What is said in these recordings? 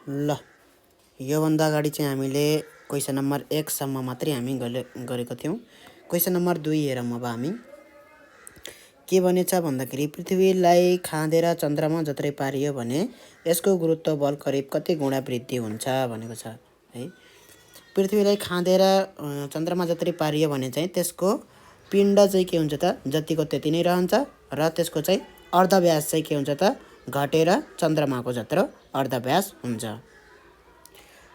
ल योभन्दा अगाडि चाहिँ हामीले क्वेसन नम्बर 1 सम्म मात्रै हामी गरेको थियौँ। क्वेसन नम्बर 2 हेरौँ अब हामी। के भनेछ भन्दाखेरि पृथ्वीलाई खाँदेर चन्द्रमा जत्रै पारियो भने यसको गुरुत्व बल करिब कति गुणा वृद्धि हुन्छ भनेको छ है। पृथ्वीलाई खाँदेर चन्द्रमा जत्रै पारियो भने चाहिँ त्यसको पिण्ड चाहिँ के हुन्छ त जतिको त्यति नै रहन्छ र त्यसको चाहिँ अर्धव्यास चाहिँ के हुन्छ त घटेर चन्द्रमाको जत्रो अर्धव्यास हुन्छ।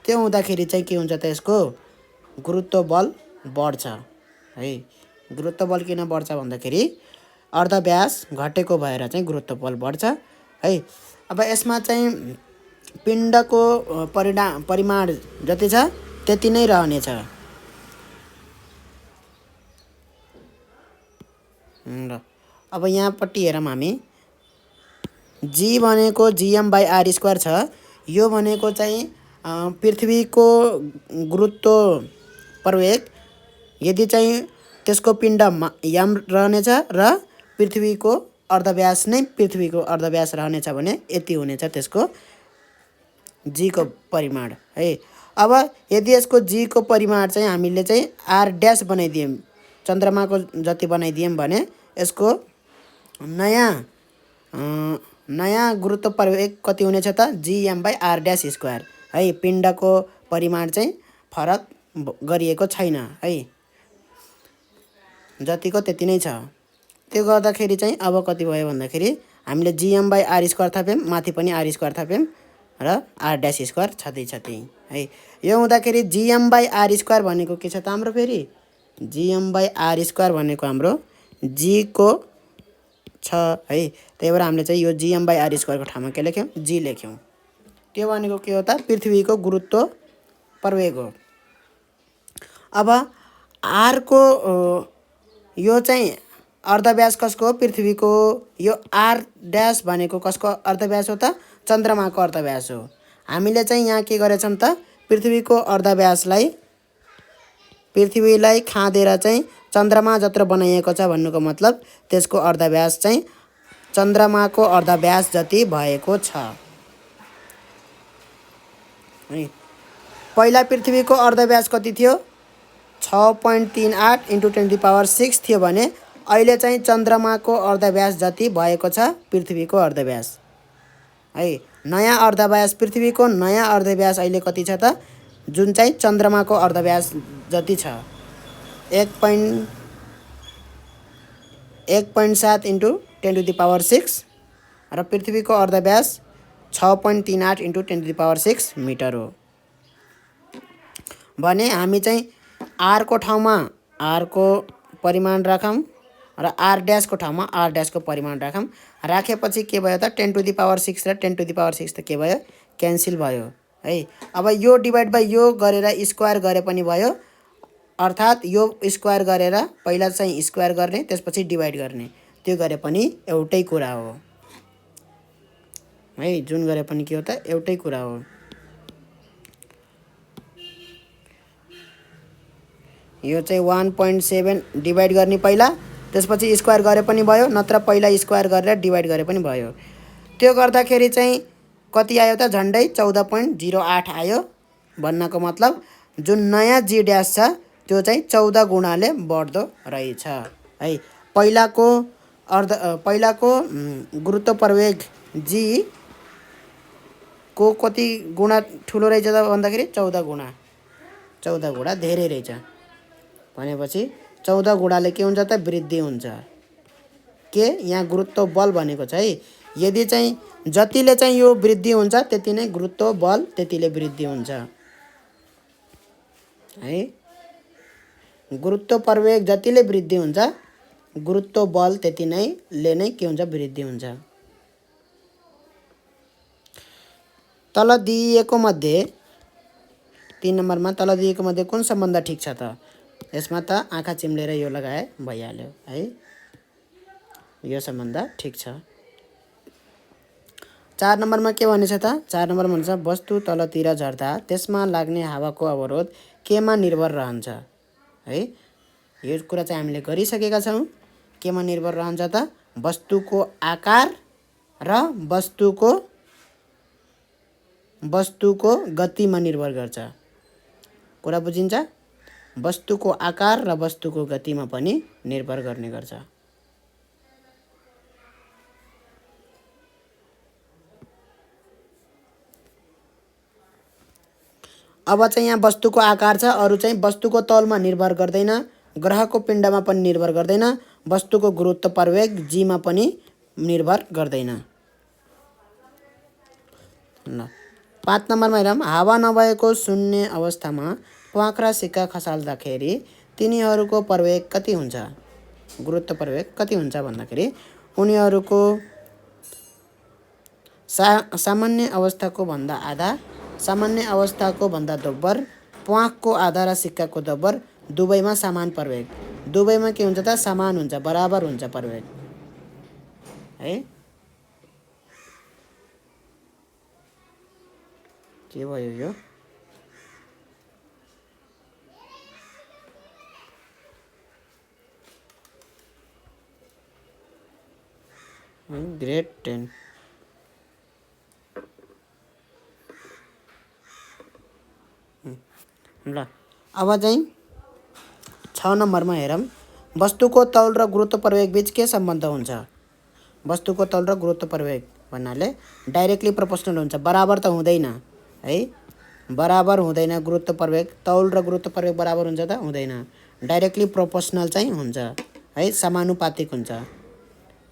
त्यो हुँदाखेरि चाहिँ के हुन्छ त यसको गुरुत्व बल बढ्छ है। गुरुत्व बल किन बढ्छ भन्दाखेरि अर्धव्यास घटेको भएर चाहिँ गुरुत्व बल बढ्छ है। अब यसमा चाहिँ पिण्डको परिमाण जति छ त्यति नै रहनेछ। ल अब यहाँपट्टि हेरौँ हामी। जी भनेको gm/r² छ। यो भनेको चाहिँ पृथ्वीको गुरुत्व प्रवेग यदि चाहिँ त्यसको पिण्ड यम रहनेछ र पृथ्वीको अर्धव्यास नै पृथ्वीको अर्धव्यास रहनेछ भने यति हुनेछ त्यसको जी को परिमाण है। अब यदि यसको जी को परिमाण चाहिँ हामीले चाहिँ r' बनाइदियौँ, चन्द्रमाको जति बनाइदियौँ भने यसको नयाँ गुरुत्व प्रवेग कति हुनेछ त gm/r² है। पिण्डको परिमाण चाहिँ फरक गरिएको छैन है, जतिको त्यति नै छ। त्यो गर्दाखेरि चाहिँ अब कति भयो भन्दाखेरि हामीले gm/r² थप्यौँ, माथि पनि r² थप्यौँ र r' छँदै छ त्यही है। यो हुँदाखेरि gm/r² भनेको के छ त हाम्रो फेरि gm/r² भनेको हाम्रो जी को छ है। त्यही भएर हामीले चाहिँ यो gm/r² को ठाउँमा के लेख्यौँ जी लेख्यौँ। त्यो भनेको के हो त पृथ्वीको गुरुत्व प्रवेग हो। अब r को यो चाहिँ अर्धव्यास कसको हो पृथ्वीको। यो r' भनेको कसको अर्धव्यास हो त चन्द्रमाको अर्धव्यास हो। हामीले चाहिँ यहाँ के गरेछौँ त पृथ्वीलाई खाँदेर चाहिँ चन्द्रमा जत्रो बनाइएको छ भन्नुको मतलब त्यसको अर्धव्यास चाहिँ चन्द्रमाको अर्धव्यास जति भएको छ है। पहिला पृथ्वीको अर्धव्यास कति थियो 6.38 × 10⁻⁶ थियो भने अहिले चाहिँ चन्द्रमाको अर्धव्यास जति भएको छ पृथ्वीको अर्धव्यास है। नयाँ अर्धव्यास पृथ्वीको नयाँ अर्धव्यास अहिले कति छ त जुन चाहिँ चन्द्रमाको अर्धव्यास जति छ 1.7 × 10⁻⁶ र पृथ्वीको अर्धव्यास 6.38 × 10⁻⁶ मिटर हो भने हामी चाहिँ r को ठाउँमा r को परिमाण राखौँ र r' को ठाउँमा r' को परिमाण राखौँ। राखेपछि के भयो त 10⁻⁶ र 10⁻⁶ त के भयो क्यान्सल भयो है। अब यो डिभाइड बाई यो गरेर स्क्वायर गरे पनि भयो, अर्थात् यो स्क्वायर गरेर पहिला चाहिँ स्क्वायर गर्ने त्यसपछि डिभाइड गर्ने, त्यो गरे पनि एउटै कुरा हो है। जुन गरे पनि के हो त एउटै कुरा हो। यो चाहिँ 1.7 डिभाइड गर्ने पहिला त्यसपछि स्क्वायर गरे पनि भयो, नत्र पहिला स्क्वायर गरेर डिभाइड गरे पनि भयो। त्यो गर्दाखेरि चाहिँ कति आयो त झन्डै 14.08 आयो। भन्नको मतलब जुन नयाँ g' छ त्यो चाहिँ 14 गुणाले बढ्दो रहेछ है। पहिलाको गुरुत्व प्रवेग जी को कति गुणा ठुलो रहेछ त भन्दाखेरि 14 गुणा धेरै रहेछ भनेपछि 14 गुणाले के हुन्छ त वृद्धि हुन्छ। के यहाँ गुरुत्व बल भनेको छ है। यदि चाहिँ जतिले चाहिँ यो वृद्धि हुन्छ त्यति नै गुरुत्व बल त्यतिले वृद्धि हुन्छ है। गुरुत्व प्रवेग जतिले वृद्धि हुन्छ गुरुत्व बल त्यति नै के हुन्छ वृद्धि हुन्छ। तल दिइएको मध्ये 3 नम्बरमा तल दिइएको मध्ये कुन सम्बन्ध ठिक छ त। यसमा त आँखा चिम्लेर यो लगाए भइहाल्यो है, यो सम्बन्ध ठिक छ। 4 नम्बरमा के भनेछ त 4 नम्बरमा भन्छ वस्तु तलतिर झर्दा त्यसमा लाग्ने हावाको अवरोध केमा निर्भर रहन्छ है। यो कुरा चाहिँ हामीले गरिसकेका छौँ। केमा निर्भर रहन्छ त वस्तुको आकार र वस्तुको वस्तुको गतिमा निर्भर गर्छ। कुरा बुझिन्छ? वस्तुको आकार र वस्तुको गतिमा पनि निर्भर गर्ने गर्छ। अब चाहिँ यहाँ वस्तुको आकार छ, अरु चाहिँ वस्तुको तौलमा निर्भर गर्दैन, ग्रहको पिण्डमा पनि निर्भर गर्दैन, वस्तुको गुरुत्व प्रवेग g मा पनि निर्भर गर्दैन। ल 5 नम्बरमा हेरौँ। हावा नभएको शून्य अवस्थामा प्वाँख र सिक्का खसाल्दाखेरि तिनीहरूको प्रवेग कति हुन्छ? गुरुत्व प्रवेग कति हुन्छ भन्दाखेरि उनीहरूको सामान्य अवस्थाको भन्दा आधा, सामान्य अवस्थाको भन्दा दोब्बर, प्वाँखको आधा र सिक्काको दोब्बर, दुवैमा समान प्रवेग। दुवैमा के हुन्छ त? समान हुन्छ, बराबर हुन्छ प्रवेग है। के भयो यो? ग्रेड 10 ल अब चाहिँ 6 नम्बरमा हेरौँ। वस्तुको तौल र गुरुत्व प्रवेग बीच के सम्बन्ध हुन्छ? वस्तुको तौल र गुरुत्व प्रवेग भन्नाले डाइरेक्टली प्रोपोर्सनल हुन्छ, बराबर त हुँदैन है। बराबर हुँदैन गुरुत्व प्रवेग, तौल र गुरुत्व प्रवेग बराबर हुन्छ त हुँदैन, डाइरेक्टली प्रोपोर्सनल चाहिँ हुन्छ है, समानुपातिक हुन्छ।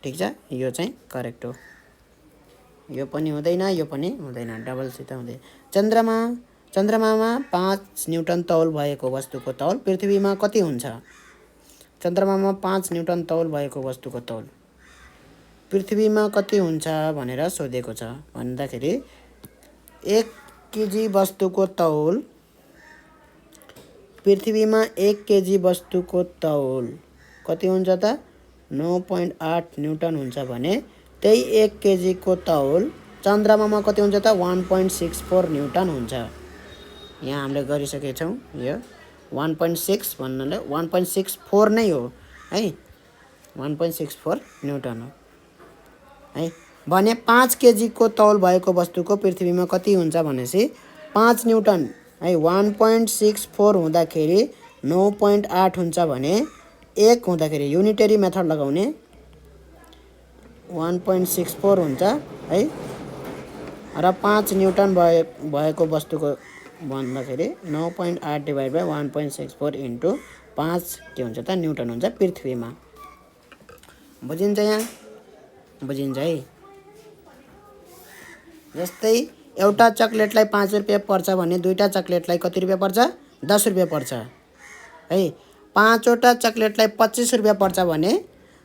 ठीक छ, यो चाहिँ करेक्ट हो। यो पनि हुँदैन, यो पनि हुँदैन, डबल सित हुँदैन। चन्द्रमामा 5 न्युटन तौल भएको वस्तुको तौल पृथ्वीमा कति हुन्छ? चन्द्रमामा 5 न्युटन तौल भएको वस्तुको तौल पृथ्वीमा कति हुन्छ भनेर सोधेको छ भन्दाखेरि 1 केजी वस्तुको तौल पृथ्वीमा 1 केजी वस्तुको तौल कति हुन्छ त? 9.8 न्युटन हुन्छ भने त्यही 1 केजी को तौल चन्द्रमामा कति हुन्छ त? 1.64 न्युटन हुन्छ। यहाँ हामीले गरिसकेका छौँ। यो 1.6 भन्नाले 1.64 नै हो है, 1.64 न्युटन हो है। भने 5 केजी को तौल भएको वस्तुको पृथ्वीमा कति हुन्छ भनेपछि 5 न्युटन है, 1.64 हुँदाखेरि 9.8 हुन्छ भने 1 हुँदाखेरि युनिटरी मेथड लगाउने 1.64 हुन्छ है, र 5 न्युटन भएको वस्तुको भन्दाखेरि 9.8 डिभाइड बाई 1.64 इन्टु 5 के हुन्छ त? न्युटन हुन्छ पृथ्वीमा। बुझिन्छ? यहाँ बुझिन्छ है। जस्तै एउटा चकलेटलाई 5 रुपियाँ पर्छ भने दुईटा चकलेटलाई कति रुपियाँ पर्छ? 10 रुपियाँ पर्छ है। 5 वटा चकलेटलाई 25 रुपियाँ पर्छ भने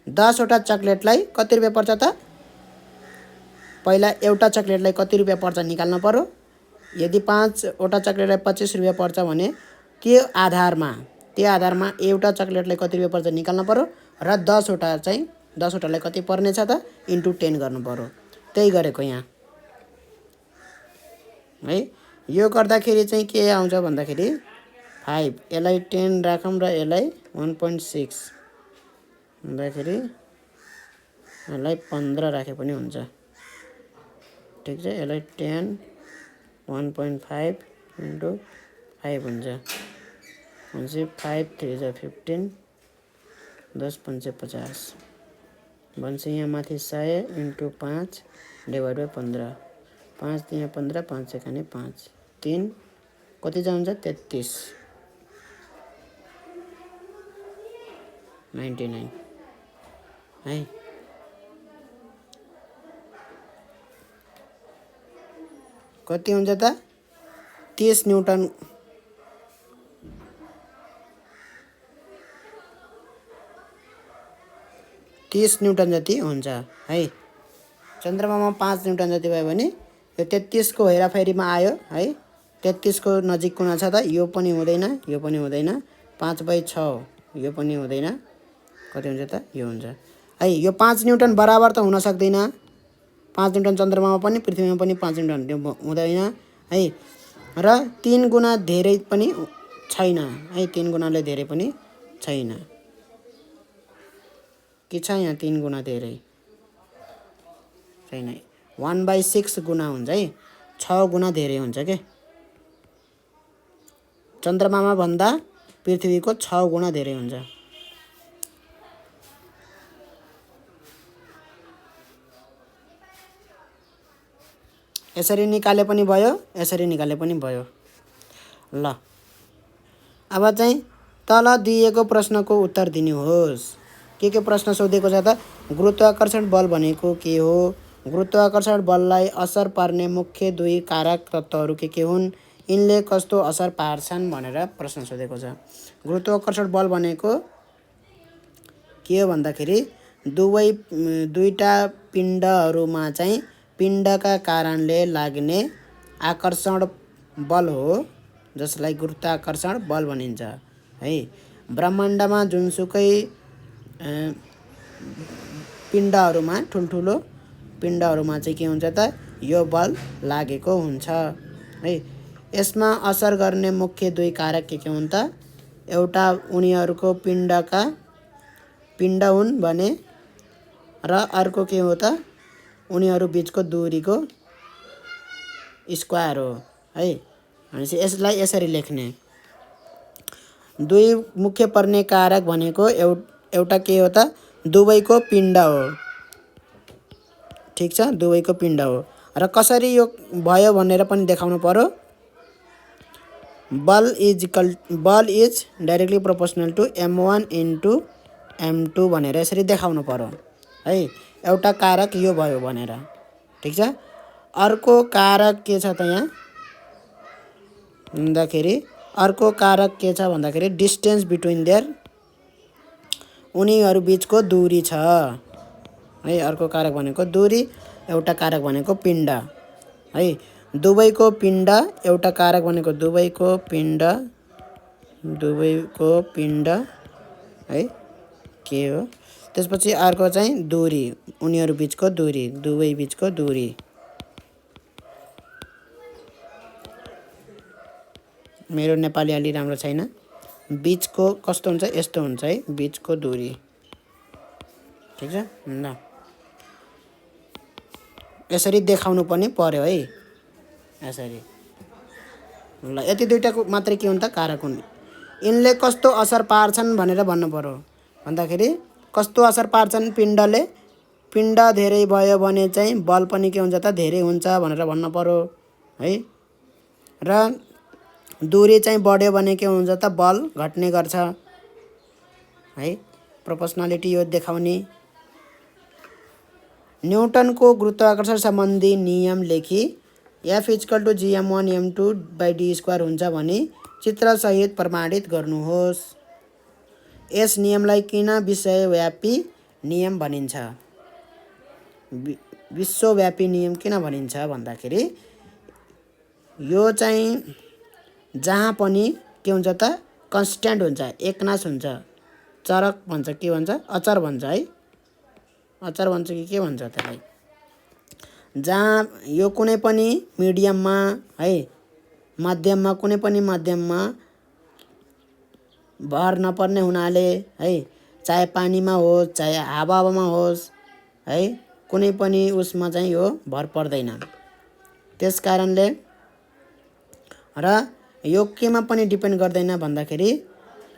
10 वटा चकलेटलाई कति रुपियाँ पर्छ त? पहिला एउटा चकलेटलाई कति रुपियाँ पर्छ निकाल्न पर्यो। यदि 5 वटा चकलेटलाई 25 रुपियाँ पर्छ भने त्यो आधारमा एउटा चकलेटलाई कति रुपियाँ पर्छ निकाल्न पर्यो, र 10 वटा चाहिँ 10 वटालाई कति पर्नेछ त? इन्टु 10 गर्नु पर्यो। त्यही गरेको यहाँ है। यो गर्दाखेरि चाहिँ के आउँछ भन्दाखेरि 5, यसलाई 10 राखौँ र यसलाई 1.6 हुँदाखेरि यसलाई 15 राखे पनि हुन्छ। ठिक छ, यसलाई 10 1.5 इन्टु 5 हुन्छ। 5 3 जा 15, 10 5 50 भन्छ। यहाँ माथि 100 इन्टु 5 डिभाइड बाई 15, 5 3 15, 5 1 5, 3 कति जान्छ? 33 99 है। कति हुन्छ त? 30 न्युटन 30 न्युटन जति हुन्छ है। चन्द्रमामा 5 न्युटन जति भयो भने यो 33 को हेराफेरीमा आयो है। 33 को नजिक कुन छ त? यो पनि हुँदैन, यो पनि हुँदैन, 5/6 यो पनि हुँदैन, कति हुन्छ त? यो हुन्छ है। यो 5 न्युटन बराबर त हुन सक्दैन। 5 न्युटन चन्द्रमामा पनि पृथ्वीमा पनि 5 न्युटन त्यो हुँदैन है। र 3 गुणा धेरै पनि छैन है, 3 गुणाले धेरै पनि छैन। के छ यहाँ? 3 गुणा धेरै छैन, 1/6 गुणा हुन्छ है। 6 गुणा धेरै हुन्छ के। चन्द्रमामा भन्दा पृथ्वीको 6 गुणा धेरै हुन्छ। यसरी निकाले पनि भयो, यसरी निकाले पनि भयो। ल अब चाहिँ तल दिएको प्रश्नको उत्तर दिनुहोस्। के प्रश्न सोधेको छ त? गुरुत्वाकर्षण बल भनेको के हो? गुरुत्वाकर्षण बललाई असर पार्ने मुख्य 2 कारक तत्त्वहरू के हुन्? यिनले कस्तो असर पार्छन् भनेर प्रश्न सोधेको छ। गुरुत्वाकर्षण बल भनेको के हो भन्दाखेरि दुईटा पिण्डहरूमा चाहिँ पिण्डका कारणले लाग्ने आकर्षण बल हो, जसलाई गुरुत्वाकर्षण बल भनिन्छ है। ब्रह्माण्डमा जुनसुकै पिण्डहरूमा ठुल्ठुलो पिण्डहरूमा चाहिँ के हुन्छ त? यो बल लागेको हुन्छ है। यसमा असर गर्ने मुख्य 2 कारक के हुन् त? एउटा उनीहरूको पिण्ड हुन् भने, र अर्को के हो त? उनीहरू बीचको दूरीको स्क्वायर हो है। भनेपछि यसलाई यसरी लेख्ने। 2 मुख्य पर्ने कारक भनेको एउटा के हो त? दुवैको पिण्ड हो। ठिक छ, दुवैको पिण्ड हो। र कसरी यो भयो भनेर पनि देखाउनु पर्यो। बल is directly proportional to m1 into m2 भनेर यसरी देखाउनु पर्यो है। एउटा कारक यो भयो भनेर। ठिक छ। अर्को कारक के छ त यहाँ भन्दाखेरि, अर्को कारक के छ भन्दाखेरि डिस्टेन्स बिट्विन देयर, उनीहरू बीचको दूरी छ है। अर्को कारक भनेको दूरी, एउटा कारक भनेको पिण्ड है। दुवैको पिण्ड, एउटा कारक भनेको दुवैको पिण्ड है के हो। त्यसपछि अर्को चाहिँ दूरी, उनीहरू बीचको दूरी, दुवै बीचको दूरी। मेरो नेपाली अलि राम्रो छैन। बीचको कस्तो हुन्छ? यस्तो हुन्छ है, बीचको दूरी। ठिक छ। ल यसरी देखाउनु पनि पर्यो है, यसरी। ल यति दुईटाको मात्रै के हुन्छ? कारक हुन्। यिनले कस्तो असर पार्छन् भनेर भन्नु पर्यो भन्दाखेरि, कस्तो असर पार्छन्? पिण्डले, पिण्ड धेरै भयो भने चाहिँ बल पनि के हुन्छ त? धेरै हुन्छ भनेर भन्नु पर्यो है। र दूरी चाहिँ बढ्यो भने के हुन्छ त? बल घट्ने गर्छ है। प्रोपोर्सनालिटी यो देखाउने। न्युटनको गुरुत्वाकर्षण सम्बन्धी नियम लेखी F = gm1 m2/d² हुन्छ भनी चित्रसहित प्रमाणित गर्नुहोस्। यस नियमलाई किन विश्वव्यापी नियम भनिन्छ? विश्वव्यापी नियम किन भनिन्छ भन्दाखेरि, यो चाहिँ जहाँ पनि के हुन्छ त? कन्स्ट्यान्ट हुन्छ, एकनाश हुन्छ। चरक भन्छ, के भन्छ? अचर भन्छ है। अचर भन्छ कि के भन्छ त्यसलाई? जहाँ यो कुनै पनि मिडियममा है, माध्यममा, कुनै पनि माध्यममा भर नपर्ने हुनाले है, चाहे पानीमा होस्, चाहे हावामा होस् है, कुनै पनि उसमा चाहिँ यो भर पर्दैन। त्यस कारणले र यो केमा पनि डिपेन्ड गर्दैन भन्दाखेरि,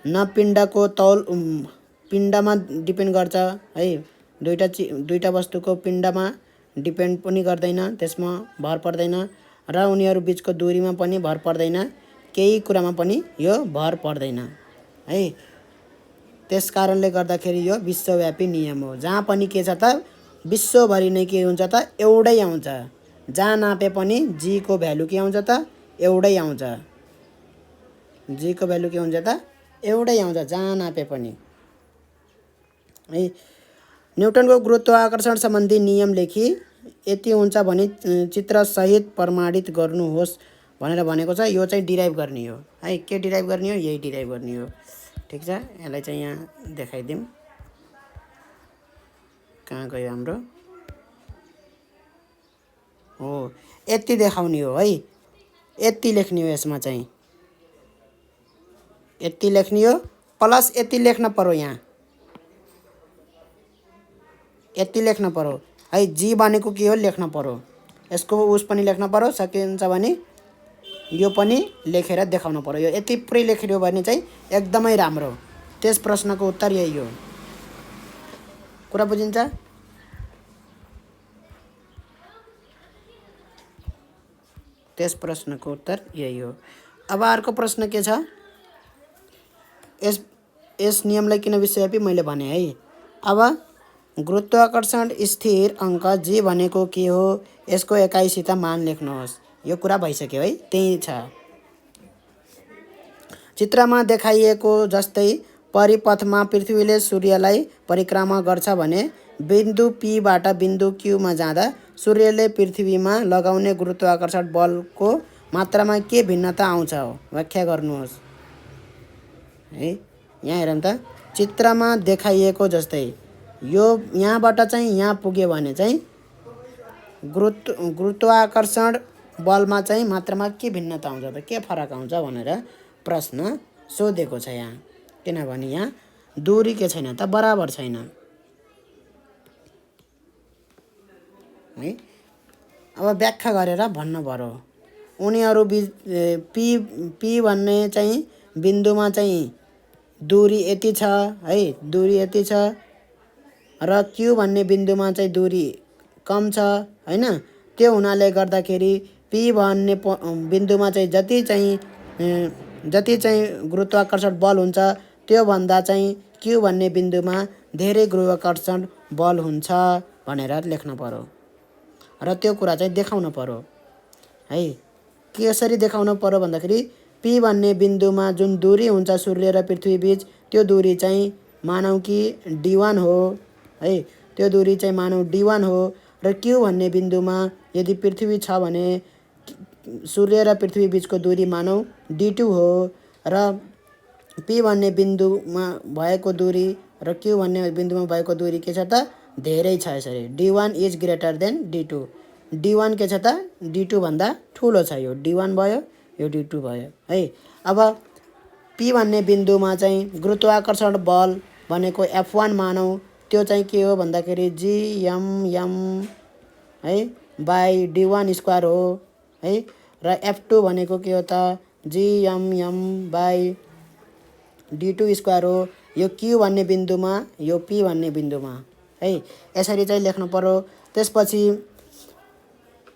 न पिण्डको तौल, पिण्डमा डिपेन्ड गर्छ है। दुईटा वस्तुको पिण्डमा डिपेन्ड पनि गर्दैन, त्यसमा भर पर्दैन। र उनीहरू बीचको दूरीमा पनि भर पर्दैन, केही कुरामा पनि यो भर पर्दैन है। त्यस कारणले गर्दाखेरि यो विश्वव्यापी नियम हो। जहाँ पनि के छ त? विश्वभरि नै के हुन्छ त? एउटै आउँछ। जहाँ नापे पनि जी को भ्यालु के आउँछ त? एउटै आउँछ। जी को भ्यालु के हुन्छ त? एउटै आउँछ, जहाँ नापे पनि है। न्युटनको गुरुत्वाकर्षण सम्बन्धी नियम लेखी यति हुन्छ भने चित्रसहित प्रमाणित गर्नुहोस् भनेर भनेको छ। यो चाहिँ डिराइभ गर्ने हो है। के डिराइभ गर्ने हो? यही डिराइभ गर्ने हो। ठिक छ। यसलाई चाहिँ यहाँ देखाइदिउँ। कहाँ गयो हाम्रो? हो, यति देखाउने हो है। यति लेख्ने हो यसमा चाहिँ, यति लेख्ने हो, प्लस यति लेख्न पर्यो। यहाँ यति लेख्न पर्यो है। जी भनेको के हो लेख्न पर्यो। यसको उस पनि लेख्न पर्यो, सकिन्छ भने यो पनि लेखेर देखाउनु पर्यो। यो यति पुरै लेखिदियो भने चाहिँ एकदमै राम्रो। त्यस प्रश्नको उत्तर यही हो। कुरा बुझिन्छ? त्यस प्रश्नको उत्तर यही हो। अब अर्को प्रश्न के छ? यस नियमलाई किन विश्वव्यापी मैले भने है। अब गुरुत्वाकर्षण स्थिर अङ्क g भनेको के हो, यसको एकाइसित मान लेख्नुहोस्। यो कुरा भइसक्यो है, त्यही छ। चित्रमा देखाइएको जस्तै परिपथमा पृथ्वीले सूर्यलाई परिक्रमा गर्छ भने बिन्दु P बाट बिन्दु Q मा जाँदा सूर्यले पृथ्वीमा लगाउने गुरुत्वाकर्षण बलको मात्रामा के भिन्नता आउँछ हो, व्याख्या गर्नुहोस् है। यहाँ हेरौँ त, चित्रमा देखाइएको जस्तै यो यहाँबाट चाहिँ यहाँ पुग्यो भने चाहिँ गुरुत्वाकर्षण बलमा चाहिँ मात्रामा के भिन्नता आउँछ त, के फरक आउँछ भनेर प्रश्न सोधेको छ यहाँ। किनभने यहाँ दूरी के छैन त, बराबर छैन है। अब व्याख्या गरेर भन्नु पर्यो। उनीहरू पी भन्ने चाहिँ बिन्दुमा चाहिँ दूरी यति छ है, दूरी यति छ, र Q भन्ने बिन्दुमा चाहिँ दूरी कम छ हैन। त्यो हुनाले गर्दाखेरि P भन्ने बिन्दुमा चाहिँ जति चाहिँ गुरुत्वाकर्षण बल हुन्छ त्यो भन्दा चाहिँ Q भन्ने बिन्दुमा धेरै गुरुत्वाकर्षण बल हुन्छ भनेर लेख्नु पर्यो र त्यो कुरा चाहिँ देखाउनु पर्यो है। कसरी देखाउनु पर्यो भन्दाखेरि P भन्ने बिन्दुमा जुन दूरी हुन्छ सूर्य र पृथ्वी बीच, त्यो दूरी चाहिँ मानौ कि d1 हो है, त्यो दूरी चाहिँ मानौ d1 हो। र Q भन्ने बिन्दुमा यदि पृथ्वी छ भने सूर्य र पृथ्वी बीचको दूरी मानौ d2 हो। र P भन्ने बिन्दुमा भएको दूरी र Q भन्ने बिन्दुमा भएको दूरी के छ त, धेरै छ। यसरी d1 is greater than d2। d1 के छ त, d2 भन्दा ठुलो छ। यो d1 भयो, यो d2 भयो है। अब P भन्ने बिन्दुमा चाहिँ गुरुत्वाकर्षण बल भनेको F1 मानौ, त्यो चाहिँ के हो भन्दाखेरि gmm है बाई d1 स्क्वायर हो है। र F2 भनेको के हो त, gmm बाई d2 स्क्वायर हो। यो Q भन्ने बिन्दुमा, यो P भन्ने बिन्दुमा है। यसरी चाहिँ लेख्नु पर्यो। त्यसपछि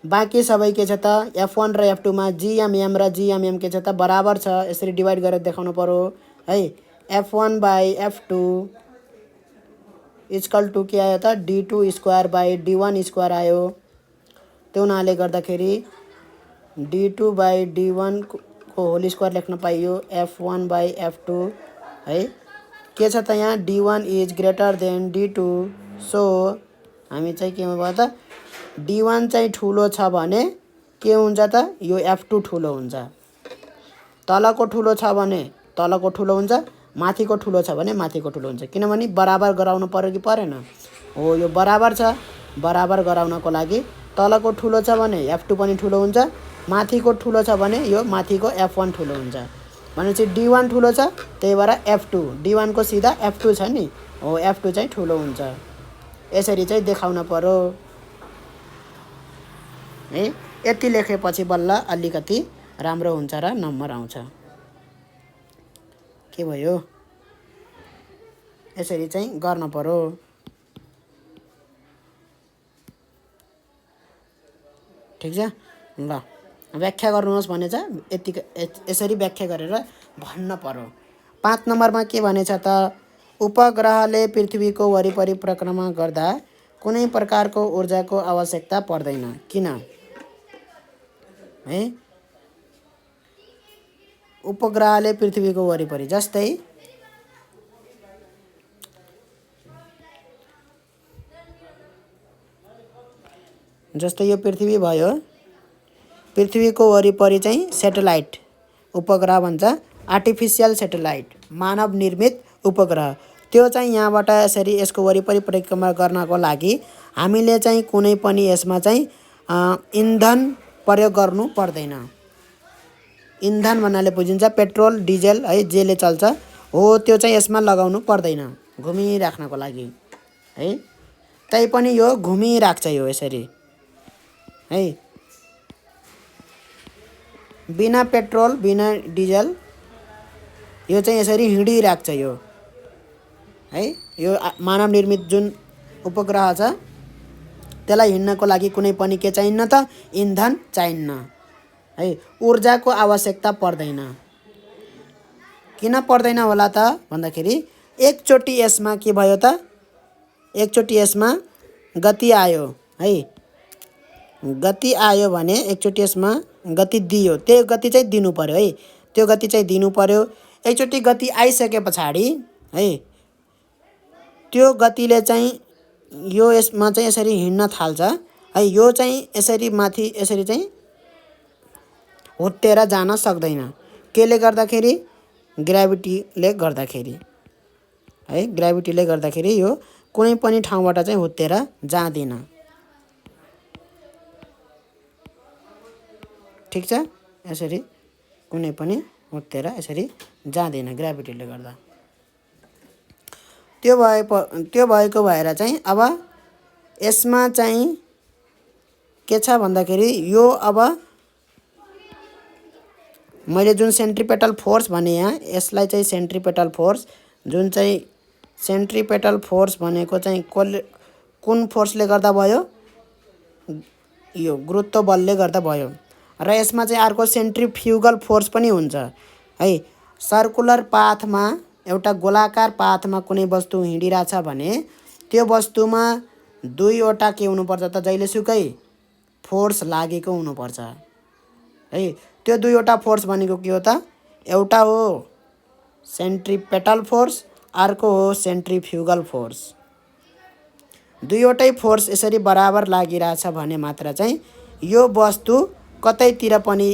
बाँकी सबै के छ त, F1 र F2 मा gmm र gmm के छ त, बराबर छ। यसरी डिभाइड गरेर देखाउनु पर्यो है। F1 by F2 equal to के आयो त, d2 square by d1 square आयो। त्यो हुनाले गर्दाखेरि d2 बाई d1 को होल स्क्वायर लेख्न पाइयो, F1 बाई F2 है। के छ त यहाँ, d1 is greater than d2। So हामी चाहिँ के भयो त, d1 चाहिँ ठुलो छ भने के हुन्छ त, यो F2 ठुलो हुन्छ। तलको ठुलो छ भने तलको ठुलो हुन्छ, माथिको ठुलो छ भने माथिको ठुलो हुन्छ। किनभने बराबर गराउनु पर्यो कि परेन हो। यो बराबर छ, बराबर गराउनको लागि तलको ठुलो छ भने F2 पनि ठुलो हुन्छ, माथिको ठुलो छ भने यो माथिको F1 ठुलो हुन्छ। भनेपछि d1 ठुलो छ, त्यही भएर F2, d1 को सिधा F2 छ नि हो, F2 चाहिँ ठुलो हुन्छ। यसरी चाहिँ देखाउन पर्यो है। यति लेखेपछि बल्ल अलिकति राम्रो हुन्छ र नम्बर आउँछ। के भयो, यसरी चाहिँ गर्न पर्यो। ठिक छ ल, व्याख्या गर्नुहोस् भनेछ, यसरी व्याख्या गरेर भन्न पर्यो। 5 नम्बरमा के भनेछ त, उपग्रहले पृथ्वीको वरिपरि परिक्रमा गर्दा कुनै प्रकारको ऊर्जाको आवश्यकता पर्दैन, किन है। उपग्रहले पृथ्वीको वरिपरि जस्तै यो पृथ्वी भयो, पृथ्वीको वरिपरि चाहिँ सेटेलाइट उपग्रह भन्छ, आर्टिफिसियल सेटेलाइट मानव निर्मित उपग्रह। त्यो चाहिँ यहाँबाट यसरी यसको वरिपरि परिक्रमा गर्नको लागि हामीले चाहिँ कुनै पनि यसमा चाहिँ इन्धन प्रयोग गर्नु पर्दैन। इन्धन भन्नाले बुझिन्छ पेट्रोल डिजेल है, जेले चल्छ हो, त्यो चाहिँ यसमा लगाउनु पर्दैन घुमिराख्नको लागि है। तैपनि यो घुमिराख्छ यो यसरी है। बिना पेट्रोल बिना डिजल यो चाहिँ यसरी हिँडिरहेको छ यो है। यो मानव निर्मित जुन उपग्रह छ त्यसलाई हिँड्नको लागि कुनै पनि के चाहिन्न त इन्धन चाहिन्न है। ऊर्जाको आवश्यकता पर्दैन। किन पर्दैन होला त भन्दाखेरि एकचोटि यसमा के भयो त एकचोटि यसमा गति आयो है। गति आयो भने एकचोटि यसमा गति दियो त्यो गति चाहिँ दिनु पर्यो है। त्यो गति चाहिँ दिनु पर्यो। एकचोटि गति आइसके पछाडि है त्यो गतिले चाहिँ यो यसमा चाहिँ यसरी हिँड्न थाल्छ है। यो चाहिँ यसरी माथि यसरी चाहिँ हुत्तेर जान सक्दैन। केले गर्दाखेरि ग्राभिटीले गर्दाखेरि है। ग्राभिटीले गर्दाखेरि यो कुनै पनि ठाउँबाट चाहिँ हुत्तेर जाँदैन। ठीक छ। यसरी कुनै पनि हुत्तेर यसरी जाँदैन ग्राभिटीले गर्दा। त्यो भएको भएर चाहिँ अब यसमा चाहिँ के छ भन्दाखेरि यो अब मैले जुन सेन्ट्रिपेटल फोर्स भने यहाँ यसलाई चाहिँ सेन्ट्रिपेटल फोर्स जुन चाहिँ सेन्ट्रिपेटल फोर्स भनेको चाहिँ कुन फोर्सले गर्दा भयो यो गुरुत्व बलले गर्दा भयो। र यसमा चाहिँ अर्को सेन्ट्रिफ्युगल फोर्स पनि हुन्छ है। सर्कुलर पाथमा एउटा गोलाकार पाथमा कुनै वस्तु हिँडिरहेछ भने त्यो वस्तुमा दुईवटा के हुनुपर्छ त जहिलेसुकै फोर्स लागेको हुनुपर्छ है। त्यो दुईवटा फोर्स भनेको के हो त एउटा हो सेन्ट्रिपेटल फोर्स अर्को हो सेन्ट्रिफ्युगल फोर्स। दुईवटै फोर्स यसरी बराबर लागिरहेछ भने मात्र चाहिँ यो वस्तु कतैतिर पनि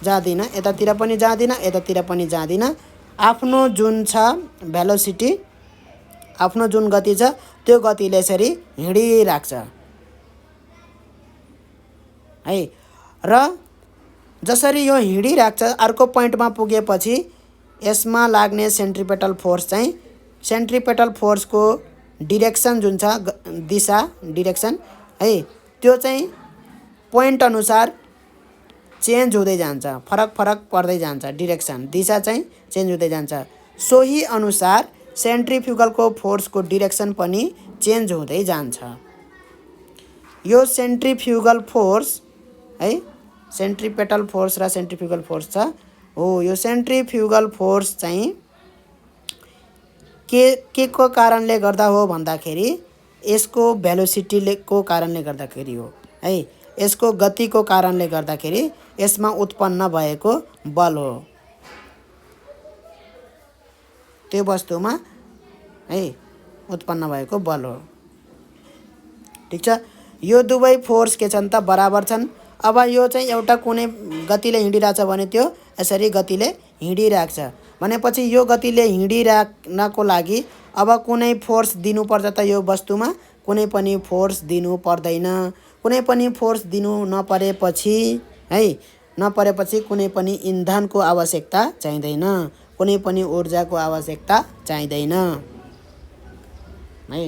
जाँदैन, यतातिर पनि जाँदैन, यतातिर पनि जाँदैन। आफ्नो जुन छ भेलोसिटी आफ्नो जुन गति छ त्यो गतिले यसरी हिँडिराख्छ है। र जसरी यो हिँडिराख्छ अर्को पोइन्टमा पुगेपछि यसमा लाग्ने सेन्ट्रिपेटल फोर्स चाहिँ सेन्ट्रिपेटल फोर्सको डिरेक्सन जुन छ दिशा डिरेक्सन है त्यो चाहिँ पोइन्ट अनुसार चेन्ज हुँदै जान्छ। फरक फरक पर्दै जान्छ। डिरेक्सन दिशा चाहिँ चेन्ज हुँदै जान्छ। सोही अनुसार सेन्ट्रिफ्युगलको फोर्सको डिरेक्सन पनि चेन्ज हुँदै जान्छ। यो सेन्ट्रिफ्युगल फोर्स है सेन्ट्रिपेटल फोर्स र सेन्ट्रिफ्युगल फोर्स छ हो। यो सेन्ट्रिफ्युगल फोर्स चाहिँ के को कारणले गर्दा हो भन्दाखेरि यसको भेलोसिटीले को कारणले गर्दाखेरि हो है। यसको गतिको कारणले गर्दाखेरि यसमा उत्पन्न भएको बल हो त्यो वस्तुमा है उत्पन्न भएको बल हो। ठीक छ। यो दुवै फोर्स के छन् त बराबर छन्। अब यो चाहिँ एउटा कुनै गतिले हिँडिरहेछ भने त्यो यसरी गतिले हिँडिरहेको छ भनेपछि यो गतिले हिँडिराख्नको लागि अब कुनै फोर्स दिनुपर्छ त यो वस्तुमा कुनै पनि फोर्स दिनु पर्दैन। कुनै पनि फोर्स दिनु नपरेपछि है नपरेपछि कुनै पनि इन्धनको आवश्यकता चाहिँदैन, कुनै पनि ऊर्जाको आवश्यकता चाहिँदैन है।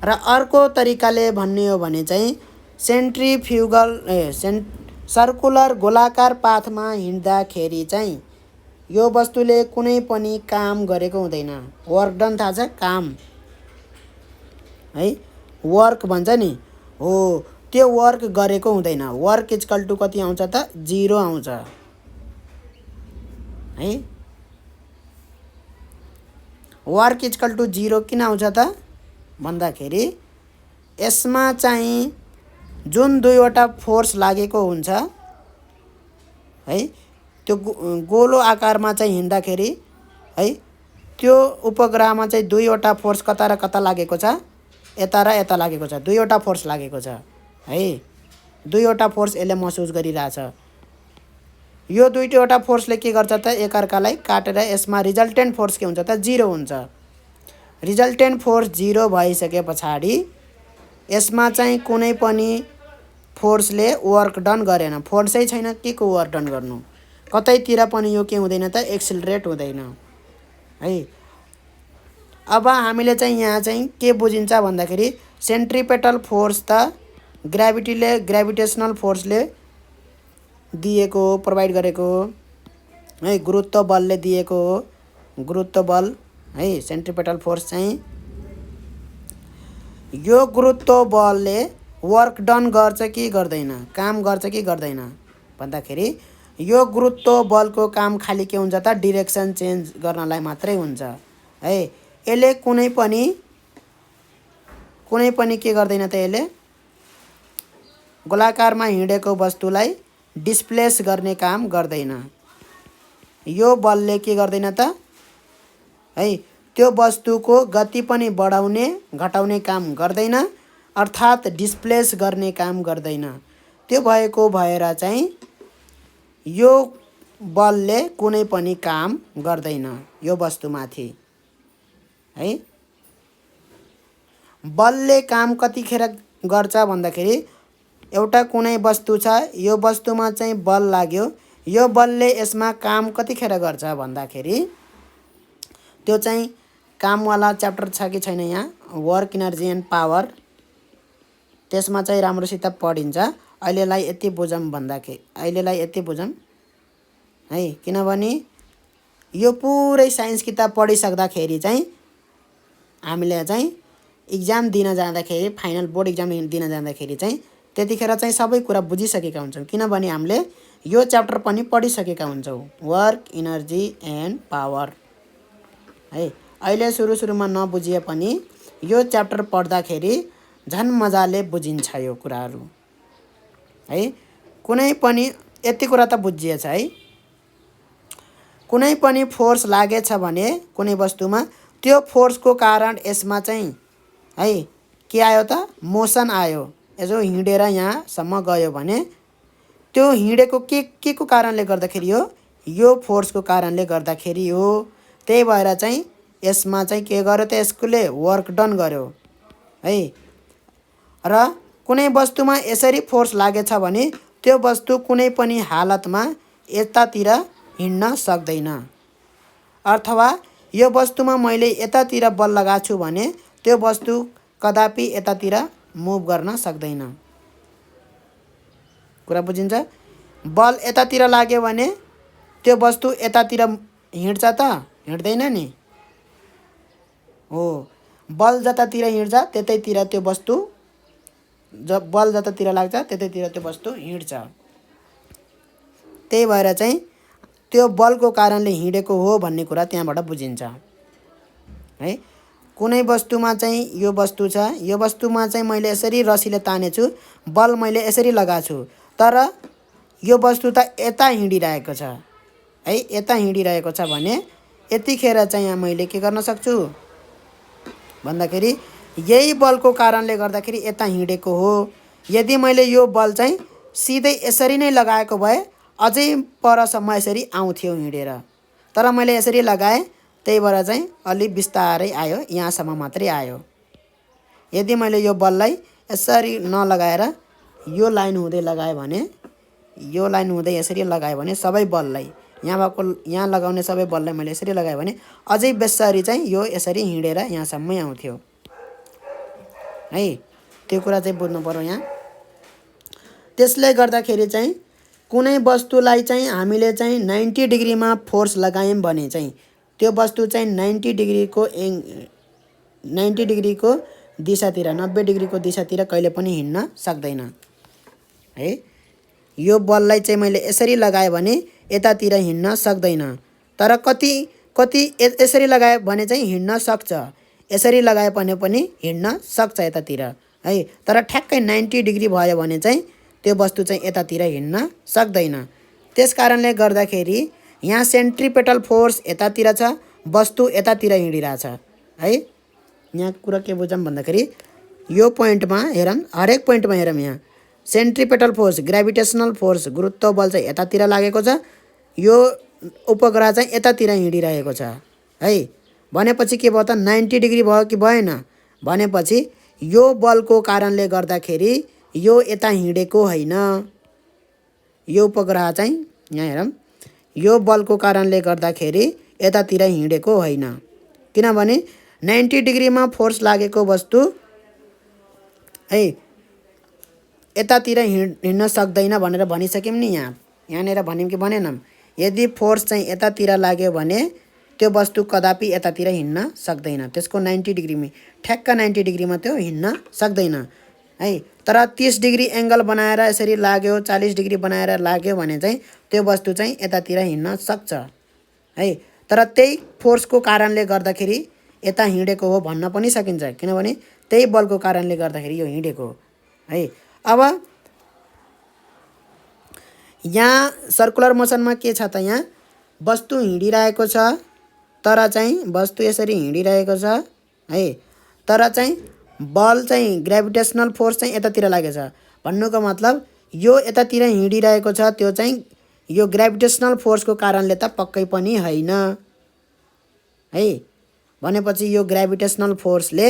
र अर्को तरिकाले भन्ने हो भने चाहिँ सेन्ट्रिफ्युगल सर्कुलर गोलाकार पाथमा हिँड्दाखेरि चाहिँ यो वस्तुले कुनै पनि काम गरेको हुँदैन। वर्क डन थाहा छ काम है वर्क भन्छ नि हो त्यो वर्क गरेको हुँदैन। वर्क इक्वल टु कति आउँछ त 0 आउँछ है। वर्क इक्वल टु 0 किन आउँछ त भन्दाखेरि यसमा चाहिँ जुन दुईवटा फोर्स लागेको हुन्छ है त्यो गोलो आकारमा चाहिँ हिँड्दाखेरि है त्यो उपग्रहमा चाहिँ दुईवटा फोर्स कता र कता लागेको छ यता र यता लागेको छ। दुईवटा फोर्स लागेको छ है। दुईवटा फोर्स यसले महसुस गरिरहेछ। यो दुईवटा फोर्सले के गर्छ त एकअर्कालाई काटेर यसमा रिजल्टेन्ट फोर्स के हुन्छ त 0 हुन्छ। रिजल्टेन्ट फोर्स 0 भइसके पछाडि यसमा चाहिँ कुनै पनि फोर्सले वर्क डन गरेन। फोर्सै छैन के को वर्क डन गर्नु। कतैतिर पनि यो के हुँदैन त एक्सिलरेट हुँदैन है। अब हामीले चाहिँ यहाँ चाहिँ के बुझिन्छ भन्दाखेरि सेन्ट्रिपेटल फोर्स त ग्राभिटेसनल फोर्सले दिएको प्रोभाइड गरेको है गुरुत्व बलले दिएको हो। गुरुत्व बल है सेन्ट्रिपेटल फोर्स चाहिँ यो गुरुत्व बलले वर्क डन गर्छ कि गर्दैन, काम गर्छ कि गर्दैन भन्दाखेरि यो गुरुत्व बलको काम खाली के हुन्छ त डिरेक्सन चेन्ज गर्नलाई मात्रै हुन्छ है। यसले कुनै पनि के गर्दैन त यसले गोलाकारमा हिँडेको वस्तुलाई डिस्प्लेस गर्ने काम गर्दैन। यो बलले के गर्दैन त है त्यो वस्तुको गति पनि बढाउने घटाउने काम गर्दैन, अर्थात् डिस्प्लेस गर्ने काम गर्दैन। त्यो भएको भएर चाहिँ यो बलले कुनै पनि काम गर्दैन यो वस्तुमाथि है। बलले काम कतिखेर गर्छ भन्दाखेरि एउटा कुनै वस्तु छ, यो वस्तुमा चाहिँ बल लाग्यो, यो बलले यसमा काम कतिखेर गर्छ भन्दाखेरि त्यो चाहिँ कामवाला च्याप्टर छ कि छैन यहाँ, वर्क इनर्जी एन्ड पावर, त्यसमा चाहिँ राम्रोसित पढिन्छ। अहिलेलाई यति बुझौँ भन्दाखेरि अहिलेलाई यति बुझौँ है, किनभने यो पुरै साइन्स किताब पढिसक्दाखेरि चाहिँ हामीले चाहिँ इक्जाम दिन जाँदाखेरि, फाइनल बोर्ड इक्जाम दिन जाँदाखेरि चाहिँ त्यतिखेर चाहिँ सबै कुरा बुझिसकेका हुन्छौँ, किनभने हामीले यो च्याप्टर पनि पढिसकेका हुन्छौँ, वर्क इनर्जी एन्ड पावर है। अहिले सुरुमा नबुझिए पनि यो च्याप्टर पढ्दाखेरि झन् मजाले बुझिन्छ यो कुराहरू है। कुनै पनि यति कुरा त बुझिएछ है, कुनै पनि फोर्स लागेछ भने कुनै वस्तुमा त्यो फोर्सको कारण यसमा चाहिँ है के आयो त मोसन आयो। यसो हिँडेर यहाँसम्म गयो भने त्यो हिँडेको के को कारणले गर्दाखेरि हो, यो फोर्सको कारणले गर्दाखेरि हो। त्यही भएर चाहिँ यसमा चाहिँ के गर्यो त यसले वर्क डन गर्यो है। र कुनै वस्तुमा यसरी फोर्स लागेछ भने त्यो वस्तु कुनै पनि हालतमा यतातिर हिँड्न सक्दैन, अथवा यो वस्तुमा मैले यतातिर बल लगाएको छु भने त्यो वस्तु कदापि यतातिर मुभ गर्न सक्दैन। कुरा बुझिन्छ? बल यतातिर लाग्यो भने त्यो वस्तु यतातिर हिँड्छ त हिँड्दैन नि हो। बल जतातिर हिँड्छ त्यतैतिर त्यो वस्तु, जब बल जतातिर लाग्छ त्यतैतिर त्यो वस्तु हिँड्छ। त्यही भएर चाहिँ त्यो बलको कारणले हिँडेको हो भन्ने कुरा त्यहाँबाट बुझिन्छ है। कुनै वस्तुमा चाहिँ यो वस्तु छ, यो वस्तुमा चाहिँ मैले यसरी रस्सीले तानेछु, बल मैले यसरी लगाएको छु, तर यो वस्तु त यता हिँडिरहेको छ है, यता हिँडिरहेको छ भने यतिखेर चाहिँ यहाँ मैले के गर्न सक्छु भन्दाखेरि यही बलको कारणले गर्दाखेरि यता हिँडेको हो। यदि मैले यो बल चाहिँ सिधै यसरी नै लगाएको भए अझै परसम्म यसरी आउँथ्यो हिँडेर, तर मैले यसरी लगाएँ, त्यही भएर चाहिँ अलि बिस्तारै आयो, यहाँसम्म मात्रै आयो। यदि मैले यो बललाई यसरी नलगाएर यो लाइन हुँदै लगाएँ भने, यो लाइन हुँदै यसरी लगाएँ भने सबै बललाई यहाँ लगाउने सबै बललाई मैले यसरी लगाएँ भने अझै बेसरी चाहिँ यो यसरी हिँडेर यहाँसम्मै आउँथ्यो है। त्यो कुरा चाहिँ बुझ्नु पर्यो यहाँ। त्यसले गर्दाखेरि चाहिँ कुनै वस्तुलाई चाहिँ हामीले चाहिँ 90 डिग्रीमा फोर्स लगायौँ भने चाहिँ त्यो वस्तु चाहिँ 90 डिग्रीको दिशातिर, 90 डिग्रीको दिशातिर कहिले पनि हिँड्न सक्दैन है। यो बललाई चाहिँ मैले यसरी लगाएँ भने यतातिर हिँड्न सक्दैन, तर कति यसरी लगायो भने चाहिँ हिँड्न सक्छ, यसरी लगाए भने पनि हिँड्न सक्छ यतातिर है। तर ठ्याक्कै 90 डिग्री भयो भने चाहिँ त्यो वस्तु चाहिँ यतातिर हिँड्न सक्दैन। त्यस कारणले गर्दाखेरि यहाँ सेन्ट्रिपेटल फोर्स यतातिर छ, वस्तु यतातिर हिँडिरहेछ है। यहाँ कुरा के बुझौँ भन्दाखेरि यो पोइन्टमा हेरौँ, हरेक पोइन्टमा हेरौँ, यहाँ सेन्ट्रिपेटल फोर्स, ग्रेभिटेसनल फोर्स, गुरुत्व बल चाहिँ यतातिर लागेको छ, यो उपग्रह चाहिँ यतातिर हिँडिरहेको छ है। भनेपछि के भयो त 90 डिग्री भयो कि भएन भनेपछि यो बलको कारणले गर्दाखेरि यो यता हिँडेको होइन, यो उपग्रह चाहिँ यहाँ हेरौँ, यो बलको कारणले गर्दाखेरि यतातिर हिँडेको होइन, किनभने 90 डिग्रीमा फोर्स लागेको वस्तु है यतातिर हिँड्न सक्दैन भनेर भनिसक्यौँ नि। यहाँनिर भन्यौँ कि भनेनौँ, यदि फोर्स चाहिँ यतातिर लाग्यो भने त्यो वस्तु कदापि यतातिर हिँड्न सक्दैन। त्यसको 90 डिग्रीमा ठ्याक्क 90 डिग्रीमा त्यो हिँड्न सक्दैन है। तर 30 डिग्री एंगल बनाएर यसरी लाग्यो, 40 डिग्री बनाएर लाग्यो भने चाहिँ त्यो वस्तु चाहिँ यतातिर हिँड्न सक्छ है। तर त्यही फोर्सको कारणले गर्दाखेरि यता हिँडेको हो भन्न पनि सकिन्छ, किनभने त्यही बलको कारणले गर्दाखेरि यो हिँडेको हो है। अब यहाँ सर्कुलर मोसनमा के छ त, यहाँ वस्तु हिँडिरहेको छ तर चाहिँ वस्तु यसरी हिँडिरहेको छ है, तर चाहिँ बल चाहिँ ग्रेभिटेसनल फोर्स चाहिँ यतातिर लागेको छ। भन्नुको मतलब यो यतातिर हिँडिरहेको छ, त्यो चाहिँ यो ग्रेभिटेसनल फोर्सको कारणले त पक्कै पनि होइन है। भनेपछि यो ग्रेभिटेसनल फोर्सले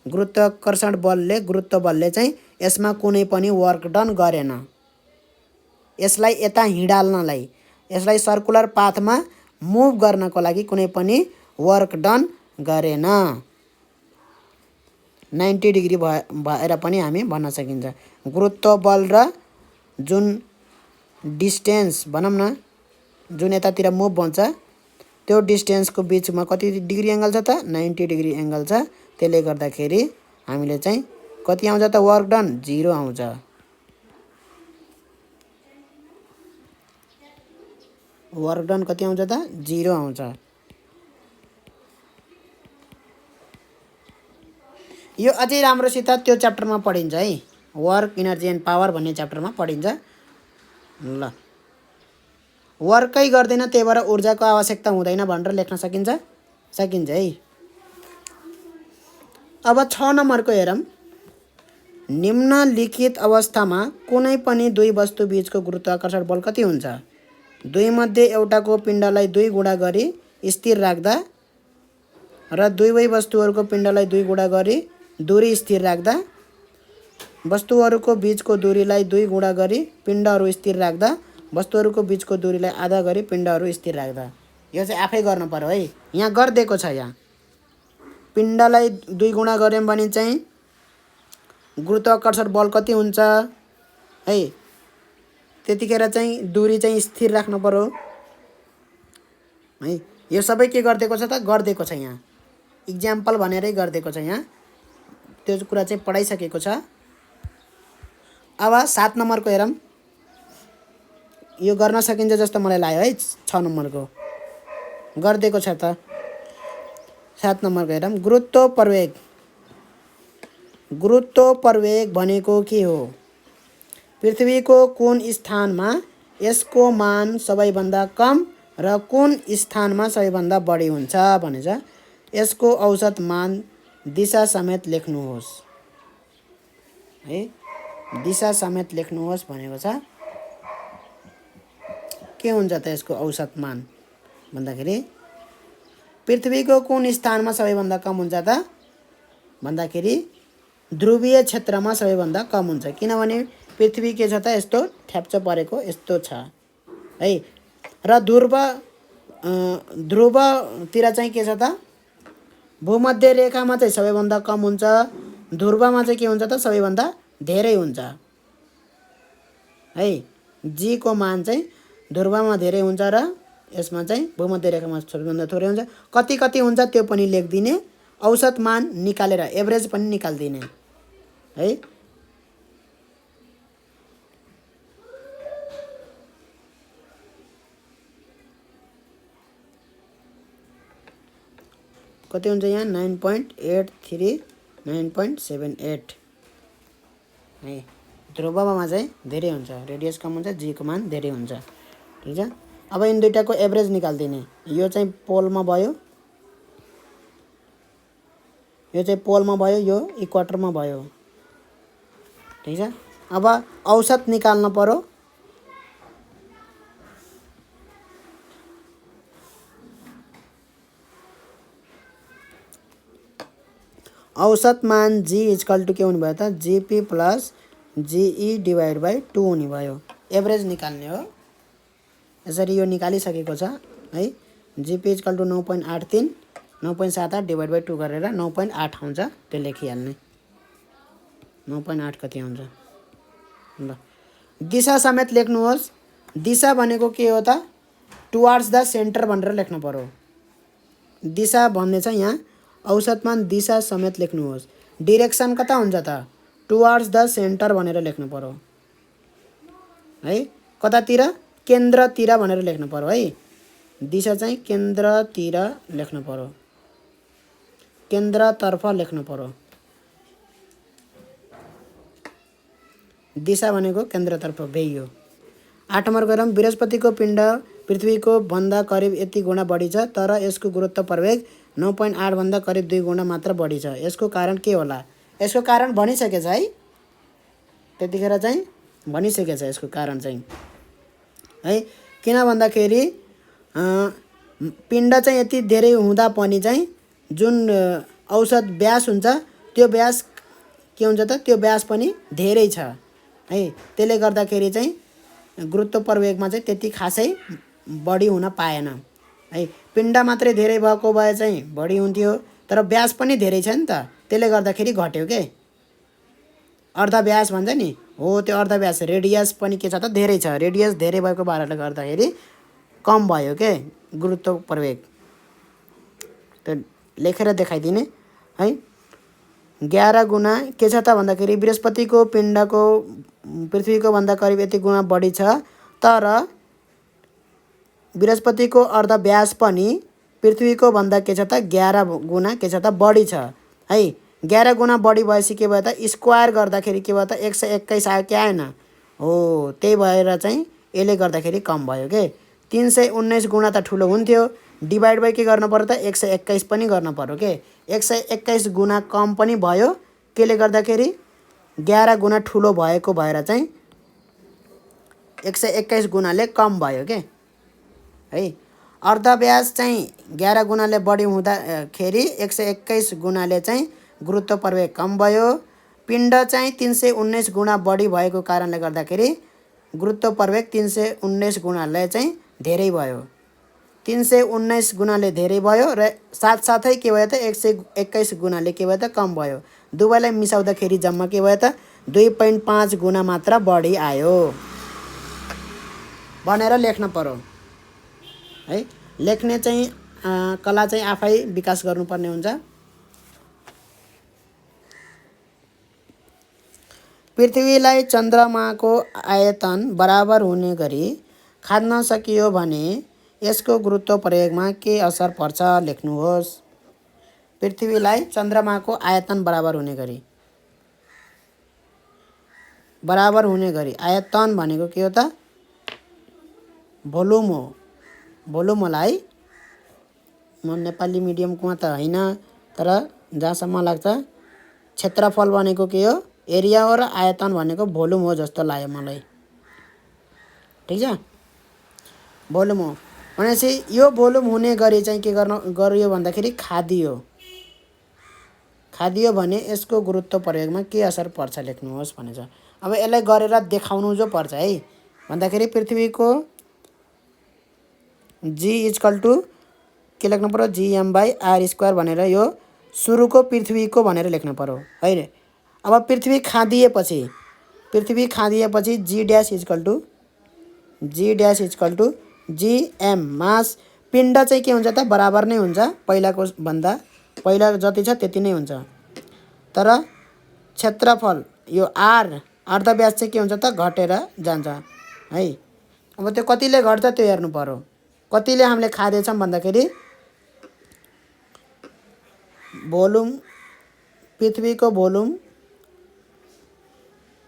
गुरुत्वाकर्षण बलले गुरुत्व बलले चाहिँ यसमा कुनै पनि वर्क डन गरेन। यसलाई यता हिँडाल्नलाई, यसलाई सर्कुलर पाथमा मुभ गर्नको लागि कुनै पनि वर्क डन गरेन। 90 डिग्री भएर पनि हामी भन्न सकिन्छ। गुरुत्व बल र जुन डिस्टेन्स भनौँ न, जुन यतातिर मुभ हुन्छ त्यो डिस्टेन्सको बिचमा कति डिग्री एंगल छ त, 90 डिग्री एंगल छ। त्यसले गर्दाखेरि हामीले चाहिँ कति आउँछ त वर्क डन, 0 आउँछ। वर्क डन कति आउँछ त, 0 आउँछ। यो अझै राम्रोसित त्यो च्याप्टरमा पढिन्छ है, वर्क इनर्जी एन्ड पावर भन्ने च्याप्टरमा पढिन्छ। ल वर्कै गर्दैन त्यही भएर ऊर्जाको आवश्यकता हुँदैन भनेर लेख्न सकिन्छ है। अब 6 नम्बरको हेरौँ। निम्नलिखित अवस्थामा कुनै पनि दुई वस्तु बीचको गुरुत्वाकर्षण बल कति हुन्छ? दुई मध्ये एउटाको पिण्डलाई 2 गुणा गरी स्थिर राख्दा र दुवै वस्तुहरूको पिण्डलाई 2 गुणा गरी दूरी स्थिर राख्दा, वस्तुहरूको बीचको दूरीलाई 2 गुणा गरी पिण्डहरू स्थिर राख्दा, वस्तुहरूको बीचको दूरीलाई आधा गरी पिण्डहरू स्थिर राख्दा। यो चाहिँ आफै गर्नु पर्यो है। यहाँ गरिदिएको छ, यहाँ पिण्डलाई 2 गुणा गर्यौं भने चाहिँ गुरुत्वाकर्षण बल कति हुन्छ है। त्यतिखेर चाहिँ दूरी चाहिँ स्थिर राख्नु पर्यो है। यो सबै के गरिदिएको छ त, गरिदिएको छ यहाँ इक्जाम्पल भनेरै गरिदिएको छ यहाँ, त्यो कुरा चाहिँ पढाइसकेको छ। अब 7 नम्बरको हेरौँ। यो गर्न सकिन्छ जस्तो मलाई लाग्यो है। 6 नम्बरको गरिदिएको छ त। 7 नम्बरको हेरौँ। गुरुत्व प्रवेग। गुरुत्व प्रवेग भनेको के हो? पृथ्वीको कुन स्थानमा यसको मान सबैभन्दा कम र कुन स्थानमा सबैभन्दा बढी हुन्छ भनेछ। यसको औसत मान दिशा समेत लेख्नुहोस् है। दिशा समेत लेख्नुहोस् भनेको छ। के हुन्छ त यसको औसत मान भन्दाखेरि पृथ्वीको कुन स्थानमा सबैभन्दा कम हुन्छ त भन्दाखेरि ध्रुवीय क्षेत्रमा सबैभन्दा कम हुन्छ। किनभने पृथ्वी के छ त, यस्तो ठ्याप्च परेको यस्तो छ है। र ध्रुवतिर चाहिँ के छ त, भूमध्य रेखामा चाहिँ सबैभन्दा कम हुन्छ, ध्रुवमा चाहिँ के हुन्छ त सबैभन्दा धेरै हुन्छ है। जी को मान चाहिँ ध्रुवमा धेरै हुन्छ र यसमा चाहिँ भूमध्य रेखामा सबैभन्दा थोरै हुन्छ। कति कति हुन्छ त्यो पनि लेखिदिने, औसत मान निकालेर एभरेज पनि निकाल्दिने है। कति हुन्छ यहाँ 9.83 9.78 है। ध्रुवमा चाहिँ धेरै हुन्छ, रेडियस कम हुन्छ, जी को मान धेरै हुन्छ। ठीक छ। अब इन दुईटाको एभरेज निकाल्दिने। यो चाहिँ पोलमा भयो, यो चाहिँ पोलमा भयो, यो इक्वाटरमा भयो। ठीक छ। अब औसत निकाल्न पर्यो। औसत मान जी इक्वल टू के हुने भयो त, GP plus GE divide by 2 हुने भयो। एभरेज निकाल्ने हो। यसरी यो निकालिसकेको छ है। GP equal to 9.83 9.78 divide by 2 गरेर 9.8 आउँछ, त्यो लेखिहाल्ने। 9.8 कति आउँछ ल। दिशा समेत लेख्नुहोस्। दिशा भनेको के हो त, टुवार्ड्स द सेन्टर भनेर लेख्नु पर्यो। दिशा भन्ने छ यहाँ, औसतमान दिशा समेत लेख्नुहोस्। डिरेक्सन कता हुन्छ त? टुवार्ड्स द सेन्टर भनेर लेख्नु पर्यो है। कतातिर? केन्द्रतिर भनेर लेख्नु पर्यो है। दिशा चाहिँ केन्द्रतिर लेख्नु पर्यो, केन्द्रतर्फ लेख्नु पर्यो। दिशा भनेको केन्द्रतर्फ भेइयो। 8 नम्बर गरौँ। बृहस्पतिको पिण्ड पृथ्वीको भन्दा करिब यति गुणा बढी छ, तर यसको गुरुत्व प्रवेग 9.8 भन्दा करिब 2 गुणा मात्र बढी छ। यसको कारण के होला? यसको कारण भनिसकेछ है, त्यतिखेर चाहिँ भनिसकेछ यसको कारण चाहिँ है। किन भन्दाखेरि पिण्ड चाहिँ यति धेरै हुँदा पनि चाहिँ जुन औसत व्यास हुन्छ त्यो व्यास के हुन्छ त? त्यो व्यास पनि धेरै छ है। त्यसले गर्दाखेरि चाहिँ गुरुत्व प्रवेगमा चाहिँ त्यति खासै बढी हुन पाएन है। पिण्ड मात्रै धेरै भएको भए चाहिँ बढी हुन्थ्यो, तर व्यास पनि धेरै छ नि त, त्यसले गर्दाखेरि घट्यो के। अर्धव्यास भन्छ नि, हो त्यो अर्धव्यास। रेडियस पनि के छ त? धेरै छ। रेडियस धेरै भएको भएरले गर्दाखेरि कम भयो के गुरुत्व प्रवेग। त्यो लेखेर देखाइदिने है। 11 गुणा के छ त भन्दाखेरि बृहस्पतिको पिण्डको पृथ्वीको भन्दा करिब यति गुणा बढी छ, तर बृहस्पतिको अर्धव्यास पनि पृथ्वीको भन्दा के छ त? 11 गुणा के छ त? बढी छ है। 11 गुणा बढी भएपछि के भयो त? स्क्वायर गर्दाखेरि के भयो त? 121 आयो कि आएन? हो, त्यही भएर चाहिँ यसले गर्दाखेरि कम भयो के। 319 गुणा त ठुलो हुन्थ्यो, डिभाइड बाई के गर्नु पर्यो त? 121 पनि गर्नु पर्यो के। 121 गुणा कम पनि भयो, केले गर्दाखेरि 11 गुणा ठुलो भएको भएर चाहिँ 121 गुणाले कम भयो के है। अर्धव्यास चाहिँ 11 गुणाले बढी हुँदाखेरि 121 गुणाले चाहिँ गुरुत्व प्रवेग कम भयो। पिण्ड चाहिँ 319 गुणा बढी भएको कारणले गर्दाखेरि गुरुत्व प्रवेग 319 गुणाले चाहिँ धेरै भयो। 319 गुणाले धेरै भयो र साथसाथै के भयो त? 121 गुणाले के भयो त? कम भयो। दुवैलाई मिसाउँदाखेरि जम्मा के भयो त? 2.5 गुणा मात्र बढी आयो भनेर लेख्न पर्यो है। लेख्ने चाहिँ कला चाहिँ आफै विकास गर्नुपर्ने हुन्छ। पृथ्वीलाई चन्द्रमाको आयतन बराबर हुने गरी खाद्न सकियो भने यसको गुरुत्व प्रवेगमा के असर पर्छ? लेख्नुहोस्। पृथ्वीलाई चन्द्रमाको आयतन बराबर हुने गरी, बराबर हुने गरी। आयतन भनेको के हो त? भोल्युम हो। भोल्युम होला है। म नेपाली मिडियमकोमा त होइन, तर जहाँसम्म लाग्छ क्षेत्रफल भनेको के हो? एरिया हो, र आयतन भनेको भोल्युम हो जस्तो लाग्यो मलाई। ठिक छ, भोल्युम हो भनेपछि यो भोल्युम हुने गरी चाहिँ के गरियो भन्दाखेरि खादियो। खादियो भने यसको गुरुत्व प्रवेगमा के असर पर्छ लेख्नुहोस् भनेछ। अब यसलाई गरेर देखाउनु जो पर्छ है भन्दाखेरि पृथ्वीको जी इक्वल टु के लेख्नु पर्यो? gm/r² भनेर यो सुरुको पृथ्वीको भनेर लेख्नु पर्यो है। अब पृथ्वी खादिएपछि जी ड्यास इक्वल टु gm मास। पिण्ड चाहिँ के हुन्छ त? बराबर नै हुन्छ पहिलाको भन्दा, पहिला जति छ त्यति नै हुन्छ, तर क्षेत्रफल यो r अर्धव्यास चाहिँ के हुन्छ त? घटेर जान्छ है। अब त्यो कतिले घट्छ त्यो हेर्नु पर्यो। कतिले हामीले खाँदैछौँ भन्दाखेरि भोल्युम, पृथ्वीको भोल्युम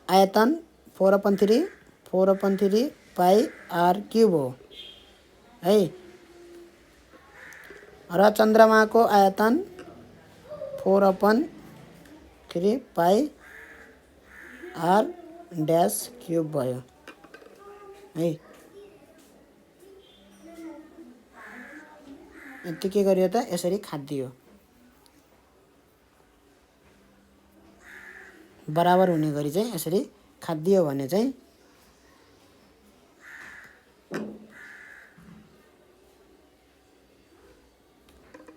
आयतन 4/3 पाई r³ हो है, र चन्द्रमाको आयतन 4/3 पाई r³ भयो है। यति के गरियो त? यसरी खादियो। बराबर हुने गरी चाहिँ यसरी खादियो भने चाहिँ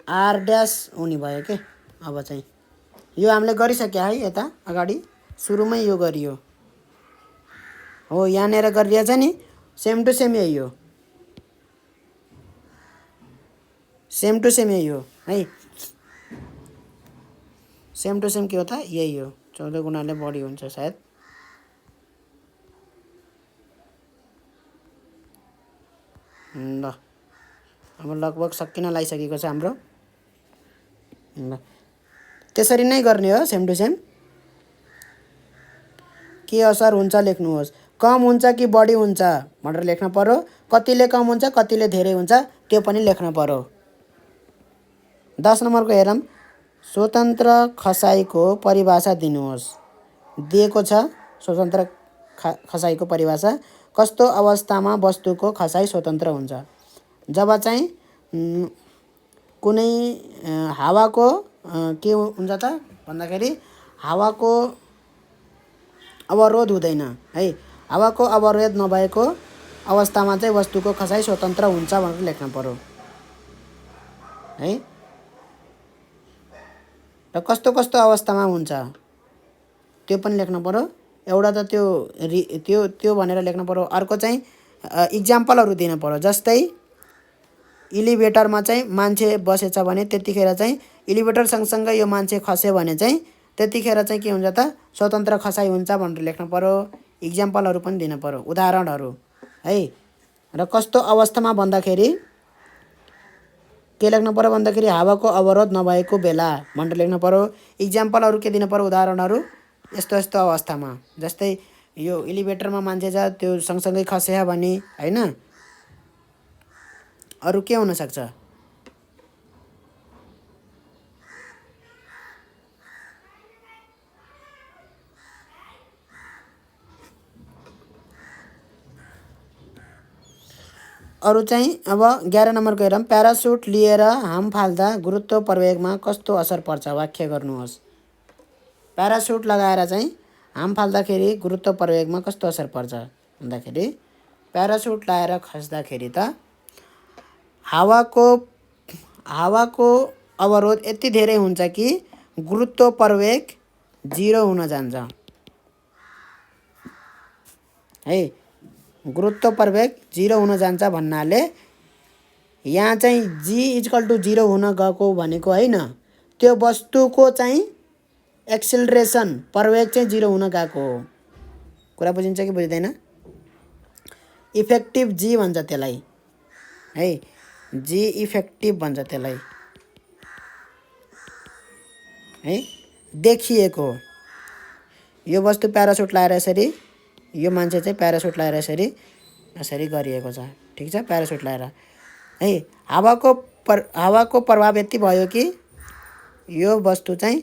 r' हुने भयो के। अब चाहिँ यो हामीले गरिसक्यो है, यता अगाडि सुरुमै यो गरियो हो, यहाँनिर गरिएछ नि, सेम टु सेम यही हो। सेम टु सेम यही हो है। सेम टु सेम के हो त यही हो, 14 गुणाले बढी हुन्छ सायद। ल अब लगभग सकिन लागिसकेको छ हाम्रो। ल त्यसरी नै गर्ने हो सेम टु सेम। के असर हुन्छ लेख्नुहोस्। कम हुन्छ कि बढी हुन्छ भनेर लेख्न पर्यो। कतिले कम हुन्छ कतिले धेरै हुन्छ त्यो पनि लेख्न पर्यो। 10 नम्बरको हेरौँ। स्वतन्त्र खसाइको परिभाषा दिनुहोस्। दिएको छ स्वतन्त्र खसाइको परिभाषा। कस्तो अवस्थामा वस्तुको खसाइ स्वतन्त्र हुन्छ? जब चाहिँ कुनै हावाको के हुन्छ त भन्दाखेरि हावाको अवरोध हुँदैन है। हावाको अवरोध नभएको अवस्थामा चाहिँ वस्तुको खसाइ स्वतन्त्र हुन्छ भनेर लेख्न पर्यो है। र कस्तो कस्तो अवस्थामा हुन्छ त्यो पनि लेख्न पर्यो। एउटा त त्यो भनेर लेख्न पर्यो। अर्को चाहिँ इक्जाम्पलहरू दिन पर्यो। जस्तै इलिभेटरमा चाहिँ मान्छे बसेछ भने त्यतिखेर चाहिँ इलिभेटर सँगसँगै यो मान्छे खस्यो भने चाहिँ त्यतिखेर चाहिँ के हुन्छ त स्वतन्त्र खसाइ हुन्छ भनेर लेख्न पर्यो। इक्जाम्पलहरू पनि दिन पर्यो, उदाहरणहरू है। र कस्तो अवस्थामा भन्दाखेरि के लेख्न पर्यो भन्दाखेरि हावाको अवरोध नभएको बेला भनेर लेख्न पर्यो। इक्जाम्पलहरू के दिन पर्यो, उदाहरणहरू। यस्तो यस्तो अवस्थामा, जस्तै यो इलिभेटरमा मान्छे छ त्यो सँगसँगै खस्यो भने हैन। अरू के हुन सक्छ? अरू चाहिँ अब 11 नम्बरको हेरौँ। प्यारासुट लिएर हाम फाल्दा गुरुत्व प्रवेगमा कस्तो असर पर्छ? व्याख्या गर्नुहोस्। प्यारासुट लगाएर चाहिँ हाम फाल्दाखेरि गुरुत्व प्रवेगमा कस्तो असर पर्छ भन्दाखेरि प्यारासुट लगाएर खस्दाखेरि त हावाको अवरोध यति धेरै हुन्छ कि गुरुत्व प्रवेग 0 हुन जान्छ है। गुरुत्व प्रवेग 0 हुन जान्छ भन्नाले यहाँ चाहिँ g=0 हुन गएको भनेको होइन, त्यो वस्तुको चाहिँ एक्सिलरेसन प्रवेग चाहिँ 0 हुन गएको हो। कुरा बुझिन्छ कि बुझ्दैन? इफेक्टिभ जी भन्छ त्यसलाई है। जी इफेक्टिभ भन्छ त्यसलाई है। देखिएको यो वस्तु प्यारासुट लगाएर यसरी, यो मान्छे चाहिँ प्यारासुट लगाएर यसरी गरिएको छ, ठिक छ, प्यारासुट लगाएर है। हावाको प्रभाव यति भयो कि यो वस्तु चाहिँ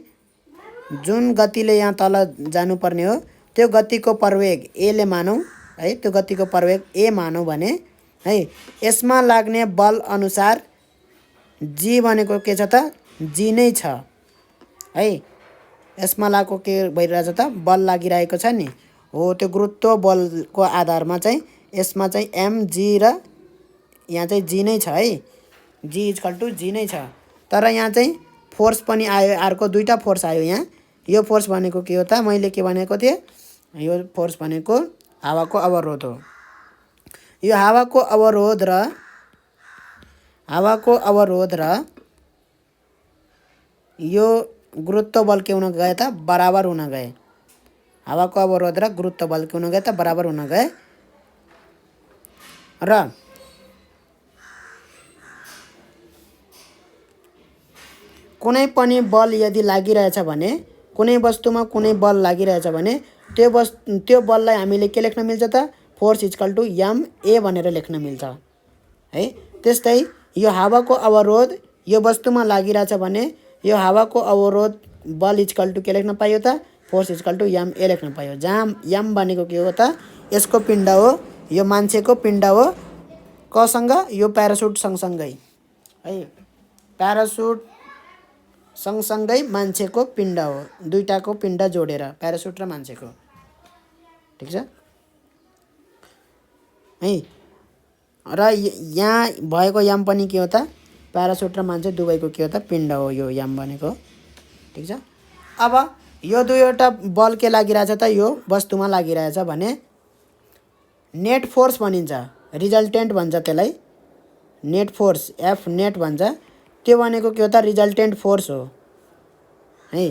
जुन गतिले यहाँ तल जानुपर्ने हो त्यो गतिको प्रवेग एले मानौँ है, त्यो गतिको प्रवेग ए मानौँ भने है, यसमा लाग्ने बल अनुसार जी भनेको के छ त? जी नै छ है। यसमा लागेको के भइरहेछ त? बल लागिरहेको छ नि हो। त्यो गुरुत्व बलको आधारमा चाहिँ यसमा चाहिँ एमजी र यहाँ चाहिँ जी नै छ है। जी नै छ। तर यहाँ चाहिँ फोर्स पनि आयो, अर्को दुईटा फोर्स आयो यहाँ। यो फोर्स भनेको के हो त? मैले के भनेको थिएँ? यो फोर्स भनेको हावाको अवरोध हो। यो हावाको अवरोध र यो गुरुत्व बल के हुन गए त? बराबर हुन गए। हावाको अवरोध र गुरुत्व बल के हुन गए त? बराबर हुन गए। र कुनै पनि बल यदि लागिरहेछ भने, कुनै वस्तुमा कुनै बल लागिरहेछ भने त्यो बललाई हामीले के लेख्न मिल्छ त? फोर्स = ma भनेर लेख्न मिल्छ है। त्यस्तै यो हावाको अवरोध यो वस्तुमा लागिरहेछ भने यो हावाको अवरोध बल = के लेख्न पाइयो त? फोर्स = ma लेख्न पाइयो। जहाँ m भनेको के हो त? यसको पिण्ड हो, यो मान्छेको पिण्ड हो। कसँग? यो प्यारासुट सँगसँगै है। प्यारासुट सँगसँगै मान्छेको पिण्ड हो। दुईटाको पिण्ड जोडेर प्यारासुट र मान्छेको, ठिक छ है। र यहाँ भएको याम पनि के हो त? प्यारासुट र मान्छे दुवैको के हो त? पिण्ड हो यो याम भनेको, ठिक छ। अब यो दुईवटा बल के लागिरहेछ त? यो वस्तुमा लागिरहेछ भने नेट फोर्स भनिन्छ। रिजल्टेन्ट भन्छ त्यसलाई, नेट फोर्स, एफ नेट भन्छ। त्यो भनेको के हो त रिजल्टेन्ट फोर्स हो है।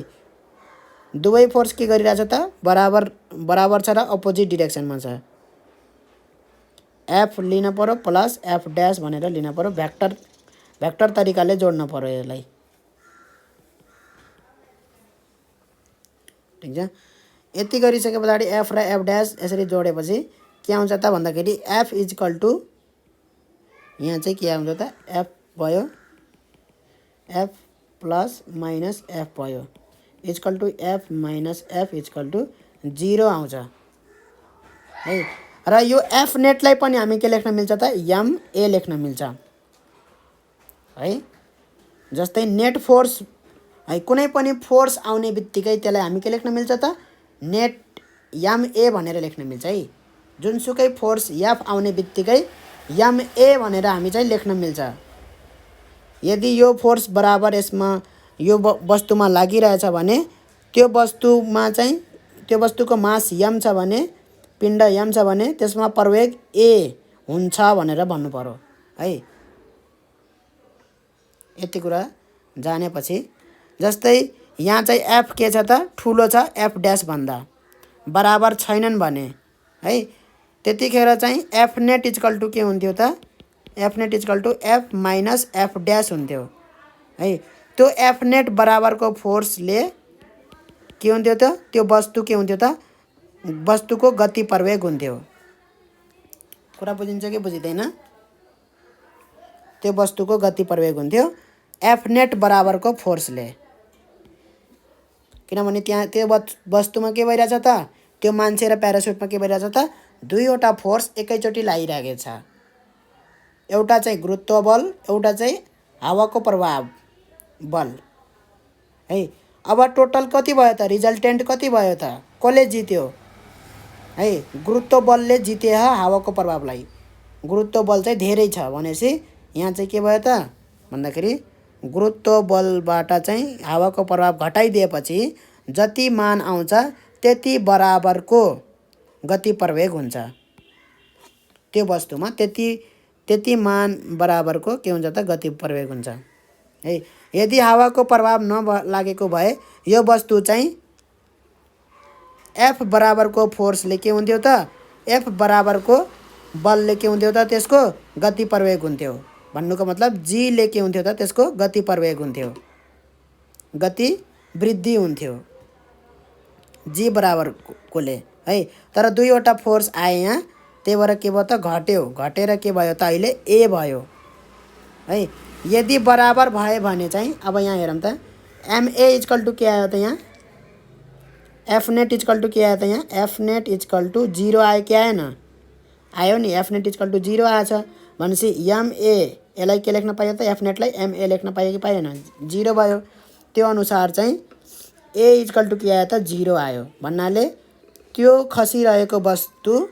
दुवै फोर्स के गरिरहेछ त बराबर बराबर छ र अपोजिट डिरेक्सनमा छ। एफ लिन पर्यो प्लस एफ ड्यास भनेर लिन पर्यो, भेक्टर तरिकाले जोड्न पर्यो यसलाई। ठिक छ। यति गरिसके पछाडि एफ र एफ ड्यास यसरी जोडेपछि के आउँछ त भन्दाखेरि एफ इजकल टु यहाँ चाहिँ के आउँछ त एफ भयो, एफ प्लस माइनस एफ भयो equal to F minus F equal to 0 आउँछ है। र यो एफ नेटलाई पनि हामी के लेख्न मिल्छ त एमए लेख्न मिल्छ है। जस्तै नेट फोर्स है, कुनै पनि फोर्स आउने बित्तिकै त्यसलाई हामी के लेख्न मिल्छ त नेट एमए भनेर लेख्न मिल्छ है। जुनसुकै फोर्स एफ आउने बित्तिकै एमए भनेर हामी चाहिँ लेख्न मिल्छ। यदि यो फोर्स बराबर यसमा यो वस्तुमा लागिरहेछ भने त्यो वस्तुमा चाहिँ त्यो वस्तुको मास एम छ भने, पिण्ड एम छ भने त्यसमा प्रवेग ए हुन्छ भनेर भन्नु पर्यो है। यति कुरा जानेपछि जस्तै यहाँ चाहिँ एफ के छ त ठुलो छ एफ ड्यास भन्दा, बराबर छैनन् भने है त्यतिखेर चाहिँ एफ नेट इजकल टु के हुन्थ्यो त F net equal to F minus F dash हुन्थ्यो है। त्यो एफ नेट बराबरको फोर्सले के हुन्थ्यो त त्यो वस्तु के हुन्थ्यो त वस्तुको गति प्रवेग हुन्थ्यो। कुरा बुझिन्छ कि बुझिँदैन? त्यो वस्तुको गति प्रवेग हुन्थ्यो एफ नेट बराबरको फोर्सले। किनभने त्यहाँ त्यो वस्तुमा के भइरहेछ त त्यो मान्छे र प्यारासुटमा के भइरहेछ त दुईवटा फोर्स एकैचोटि लागिरहेको छ। एउटा चाहिँ गुरुत्व बल, एउटा चाहिँ हावाको प्रभाव बल है। अब टोटल कति भयो त रिजल्टेन्ट कति भयो त कसले जित्यो है? गुरुत्व बलले जिते हावाको प्रभावलाई। गुरुत्व बल चाहिँ धेरै छ भनेपछि यहाँ चाहिँ के भयो त भन्दाखेरि गुरुत्व बलबाट चाहिँ हावाको प्रभाव घटाइदिएपछि जति मान आउँछ त्यति बराबरको गति प्रवेग हुन्छ त्यो वस्तुमा, त्यति मान बराबरको के हुन्छ त गति प्रवेग हुन्छ है। यदि हावाको प्रभाव नलागेको भए यो वस्तु चाहिँ एफ बराबरको फोर्सले के हुन्थ्यो त एफ बराबरको बलले के हुन्थ्यो त त्यसको गति प्रवेग हुन्थ्यो। भन्नुको मतलब जी ले के हुन्थ्यो त त्यसको गति प्रवेग हुन्थ्यो, गति वृद्धि हुन्थ्यो जी बराबरकोले है। तर दुईवटा फोर्स आए यहाँ, त्यही भएर के भयो त घट्यो, घटेर के भयो त अहिले ए भयो है। यदि बराबर भयो भने चाहिँ अब यहाँ हेरौँ त एमए इजकल टु के आयो त यहाँ एफ नेट इजकल टु के आयो त यहाँ एफ नेट इजकल टु 0 आयो कि आएन? आयो नि, एफ नेट इजकल टु 0 आएछ भनेपछि एमए यसलाई के लेख्न पाइयो त एफ नेटलाई एमए लेख्न पाइयो कि पाएन? 0 भयो। त्यो अनुसार चाहिँ ए इजकल टु के आयो त 0 आयो भन्नाले त्यो खसिरहेको वस्तु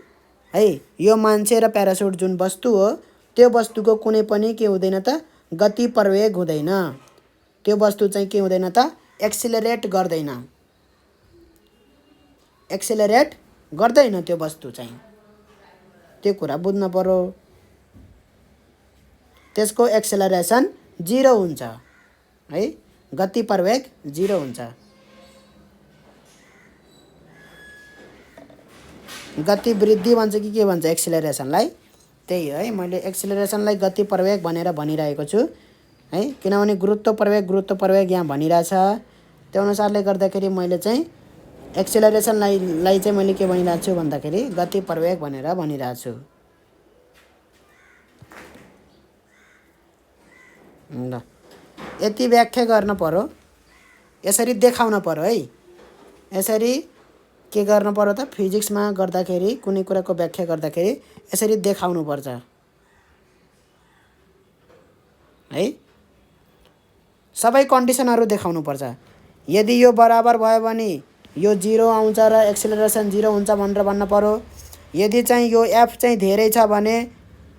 है, यो मान्छे र प्यारासुट जुन वस्तु हो त्यो वस्तुको कुनै पनि के हुँदैन त गति प्रवेग हुँदैन। त्यो वस्तु चाहिँ के हुँदैन त एक्सिलरेट गर्दैन, एक्सिलरेट गर्दैन त्यो वस्तु चाहिँ। त्यो कुरा बुझ्न पर्यो। त्यसको एक्सेलरेसन 0 हुन्छ है, गति प्रवेग 0 हुन्छ। गति वृद्धि भन्छ कि के भन्छ एक्सिलरेसनलाई? त्यही है, मैले एक्सिलरेसनलाई गति प्रवेग भनेर भनिरहेको छु है। किनभने गुरुत्व प्रवेग यहाँ भनिरहेछ, त्यो अनुसारले गर्दाखेरि मैले चाहिँ एक्सिलरेसनलाई चाहिँ मैले के भनिरहेको छु भन्दाखेरि गति प्रवेग भनेर भनिरहेको छु। ल यति व्याख्या गर्न पर्यो, यसरी देखाउन पर्यो है। यसरी के गर्न पर्यो त फिजिक्समा गर्दाखेरि कुनै कुराको व्याख्या गर्दाखेरि यसरी देखाउनु पर्छ है। सबै कन्डिसनहरू देखाउनु पर्छ। यदि यो बराबर भयो भने यो 0 आउँछ र एक्सिलरेसन 0 हुन्छ भनेर भन्न पर्यो। यदि चाहिँ यो एफ चाहिँ धेरै छ भने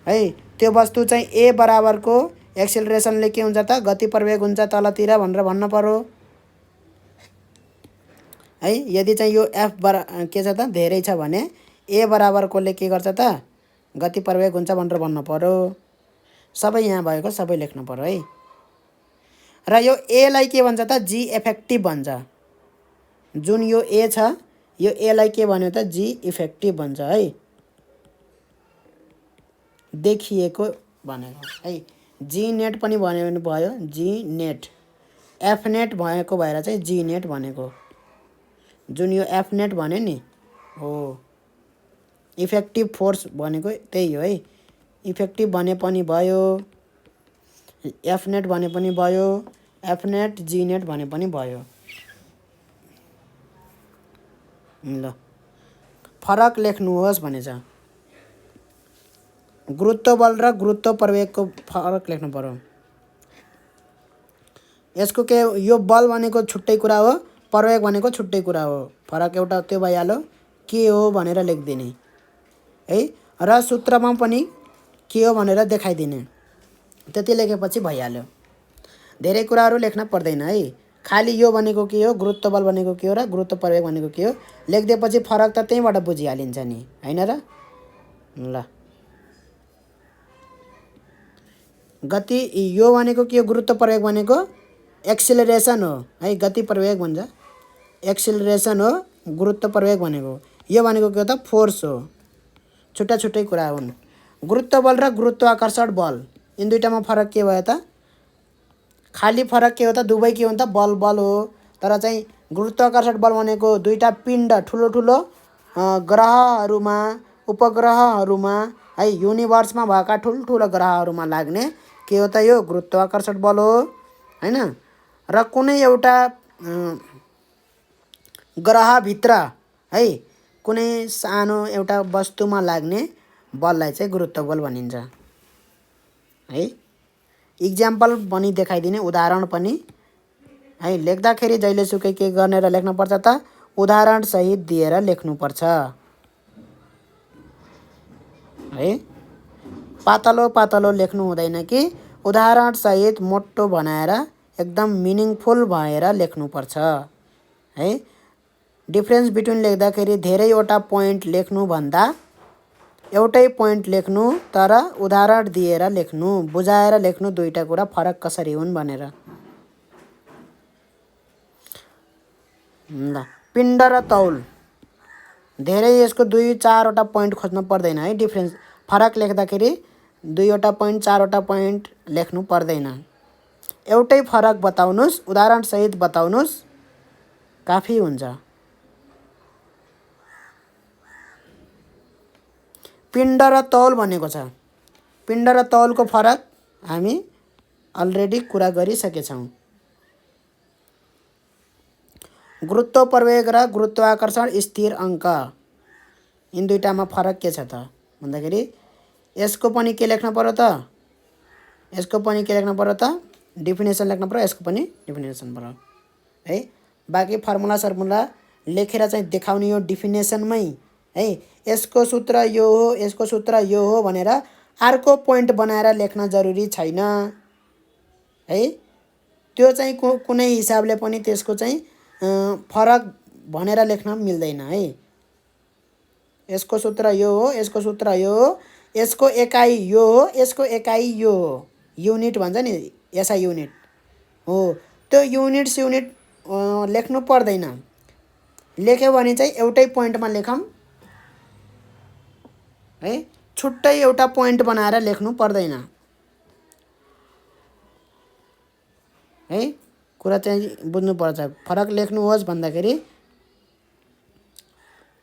है त्यो वस्तु चाहिँ ए बराबरको एक्सिलरेसनले के हुन्छ त गति प्रवेग हुन्छ तलतिर भनेर भन्न पर्यो है। यदि चाहिँ यो एफ के छ त धेरै छ भने ए बराबरकोले के गर्छ त गति प्रवेग हुन्छ भनेर भन्न पर्यो। सबै यहाँ भएको सबै लेख्नु पर्यो है। र यो एलाई के भन्छ त जी इफेक्टिभ भन्छ। जुन यो ए छ यो एलाई के भन्यो त जी इफेक्टिभ भन्छ है, देखिएको भनेको है। जी नेट पनि भन्यो भने भयो, जी नेट। एफ नेट भएको भएर चाहिँ जी नेट भनेको। जुन यो एफ नेट भन्यो नि हो, इफेक्टिभ फोर्स भनेको त्यही हो है। इफेक्टिभ भने पनि भयो, एफ नेट भने पनि भयो, एफ नेट जी नेट भने पनि भयो। ल फरक लेख्नुहोस् भनेछ। गुरुत्व बल र गुरुत्व प्रवेगको फरक लेख्नु पर्यो। यसको के यो बल भनेको छुट्टै कुरा हो, प्रवेग भनेको छुट्टै कुरा हो। फरक एउटा त्यो भइहाल्यो, के हो भनेर लेखिदिने है। र सूत्रमा पनि के हो भनेर देखाइदिने, त्यति लेखेपछि भइहाल्यो। धेरै कुराहरू लेख्न पर्दैन है। खाली यो भनेको के हो, गुरुत्व बल भनेको के हो र गुरुत्व प्रवेग भनेको के हो लेखिदिएपछि फरक त त्यहीँबाट बुझिहालिन्छ नि हैन र। ल गति यो भनेको के हो, गुरुत्व प्रवेग भनेको एक्सिलरेसन हो है, गति प्रवेग भन्छ। एक्सिलरेसन हो गुरुत्व प्रवेग भनेको। यो भनेको के हो त फोर्स हो। छुट्टा छुट्टै कुरा हुन्। गुरुत्व बल र गुरुत्वाकर्षण बल यिन दुईटामा फरक के भयो त, खाली फरक के हो त दुवै के हो त बल बल हो। तर चाहिँ गुरुत्वाकर्षण बल भनेको दुईटा पिण्ड ठुलो ठुलो ग्रहहरूमा उपग्रहहरूमा है युनिभर्समा भएका ठुल्ठुलो ग्रहहरूमा लाग्ने के हो त यो गुरुत्वाकर्षण बल हो हैन। र कुनै एउटा ग्रहभित्र है कुनै सानो एउटा वस्तुमा लाग्ने बललाई चाहिँ गुरुत्व बल भनिन्छ है। इक्जाम्पल पनि देखाइदिने, उदाहरण पनि है। लेख्दाखेरि जहिलेसुकै के गरेर लेख्नुपर्छ त उदाहरण सहित दिएर लेख्नुपर्छ है। पातलो पातलो लेख्नु हुँदैन कि उदाहरण सहित मोटो बनाएर एकदम मिनिङफुल भएर लेख्नुपर्छ है। डिफरेन्स बिट्विन लेख्दाखेरि धेरैवटा पोइन्ट लेख्नु भन्दा एउटै पोइन्ट लेख्नु तर उदाहरण दिएर लेख्नु, बुझाएर लेख्नु, दुईटा कुरा फरक कसरी हुन् भनेर। ल पिण्ड र तौल धेरै यसको 2-4वटा पोइन्ट खोज्नु पर्दैन है। डिफरेन्स फरक लेख्दाखेरि 2वटा पोइन्ट 4वटा पोइन्ट लेख्नु पर्दैन। एउटै फरक बताउनुस्, उदाहरण सहित बताउनुस्, काफी हुन्छ। पिण्ड र तौल भनेको छ। पिण्ड र तौलको फरक हामी अलरेडी कुरा गरिसकेछौँ। गुरुत्व प्रवेग र गुरुत्वाकर्षण स्थिर अङ्क यिन दुईटामा फरक के छ त भन्दाखेरि यसको पनि के लेख्न पर्यो त, यसको पनि के लेख्न पर्यो त डेफिनेसन लेख्न पर्यो, यसको पनि डेफिनेसन पर्यो है। बाँकी फर्मुला सर्मुला लेखेर चाहिँ देखाउने यो डेफिनेसनमै है। यसको सूत्र यो हो, यसको सूत्र यो हो भनेर अर्को पोइन्ट बनाएर लेख्न जरुरी छैन है। त्यो चाहिँ कुनै हिसाबले पनि त्यसको चाहिँ फरक भनेर लेख्न मिल्दैन है। यसको सूत्र यो हो, यसको सूत्र यो हो, यसको एकाइ यो हो, यसको एकाइ यो हो। युनिट भन्छ नि, एसआई युनिट हो। त्यो युनिट लेख्नु पर्दैन। लेख्यो भने चाहिँ एउटै पोइन्टमा लेखौँ है, छुट्टै एउटा पोइन्ट बनाएर लेख्नु पर्दैन है। कुरा चाहिँ बुझ्नुपर्छ। फरक लेख्नुहोस् भन्दाखेरि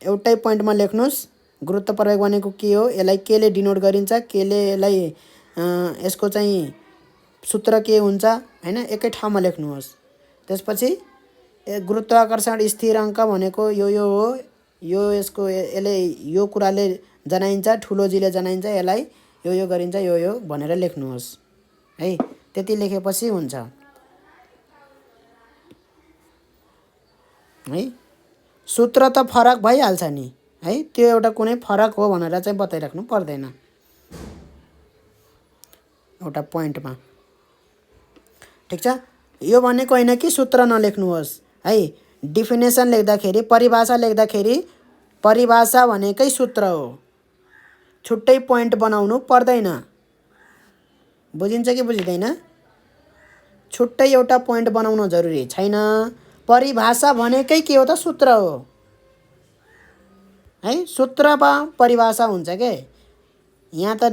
एउटै पोइन्टमा लेख्नुस्। गुरुत्व प्रवेग भनेको के हो, यसलाई केले डिनोट गरिन्छ, केले यसलाई यसको चाहिँ सूत्र के हुन्छ हैन, एकै ठाउँमा लेख्नुहोस्। त्यसपछि गुरुत्वाकर्षण स्थिर अङ्क भनेको यो हो, यो यसको यसले यो कुराले जनाइन्छ, ठुलो जीले जनाइन्छ, यसलाई यो गरिन्छ, यो भनेर लेख्नुहोस् है। त्यति लेखेपछि हुन्छ है। सूत्र त फरक भइहाल्छ नि है, त्यो एउटा कुनै फरक हो भनेर चाहिँ बताइराख्नु पर्दैन एउटा पोइन्टमा। ठिक छ। यो भनेको होइन कि सूत्र नलेख्नुहोस् है। डिफिनेसन लेख्दाखेरि, परिभाषा लेख्दाखेरि परिभाषा भनेकै सूत्र हो, छुट्टै पोइन्ट बनाउनु पर्दैन। बुझिन्छ कि बुझिँदैन? छुट्टै एउटा पोइन्ट बनाउन जरुरी छैन। परिभाषा भनेकै के हो त? सूत्र हो है। सूत्रमा परिभाषा हुन्छ के। यहाँ त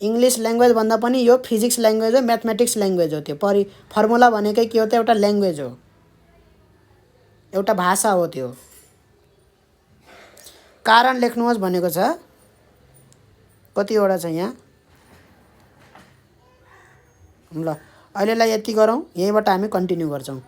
इङ्ग्लिस ल्याङ्ग्वेज भन्दा पनि यो फिजिक्स ल्याङ्ग्वेज हो, म्याथमेटिक्स ल्याङ्ग्वेज हो। त्यो फर्मुला भनेकै के हो त? एउटा ल्याङ्ग्वेज हो, एउटा भाषा हो त्यो। कारण लेख्नुहोस् भनेको छ। कतिवटा छ यहाँ? ल अहिलेलाई यति गरौँ, यहीँबाट हामी कन्टिन्यू गर्छौँ।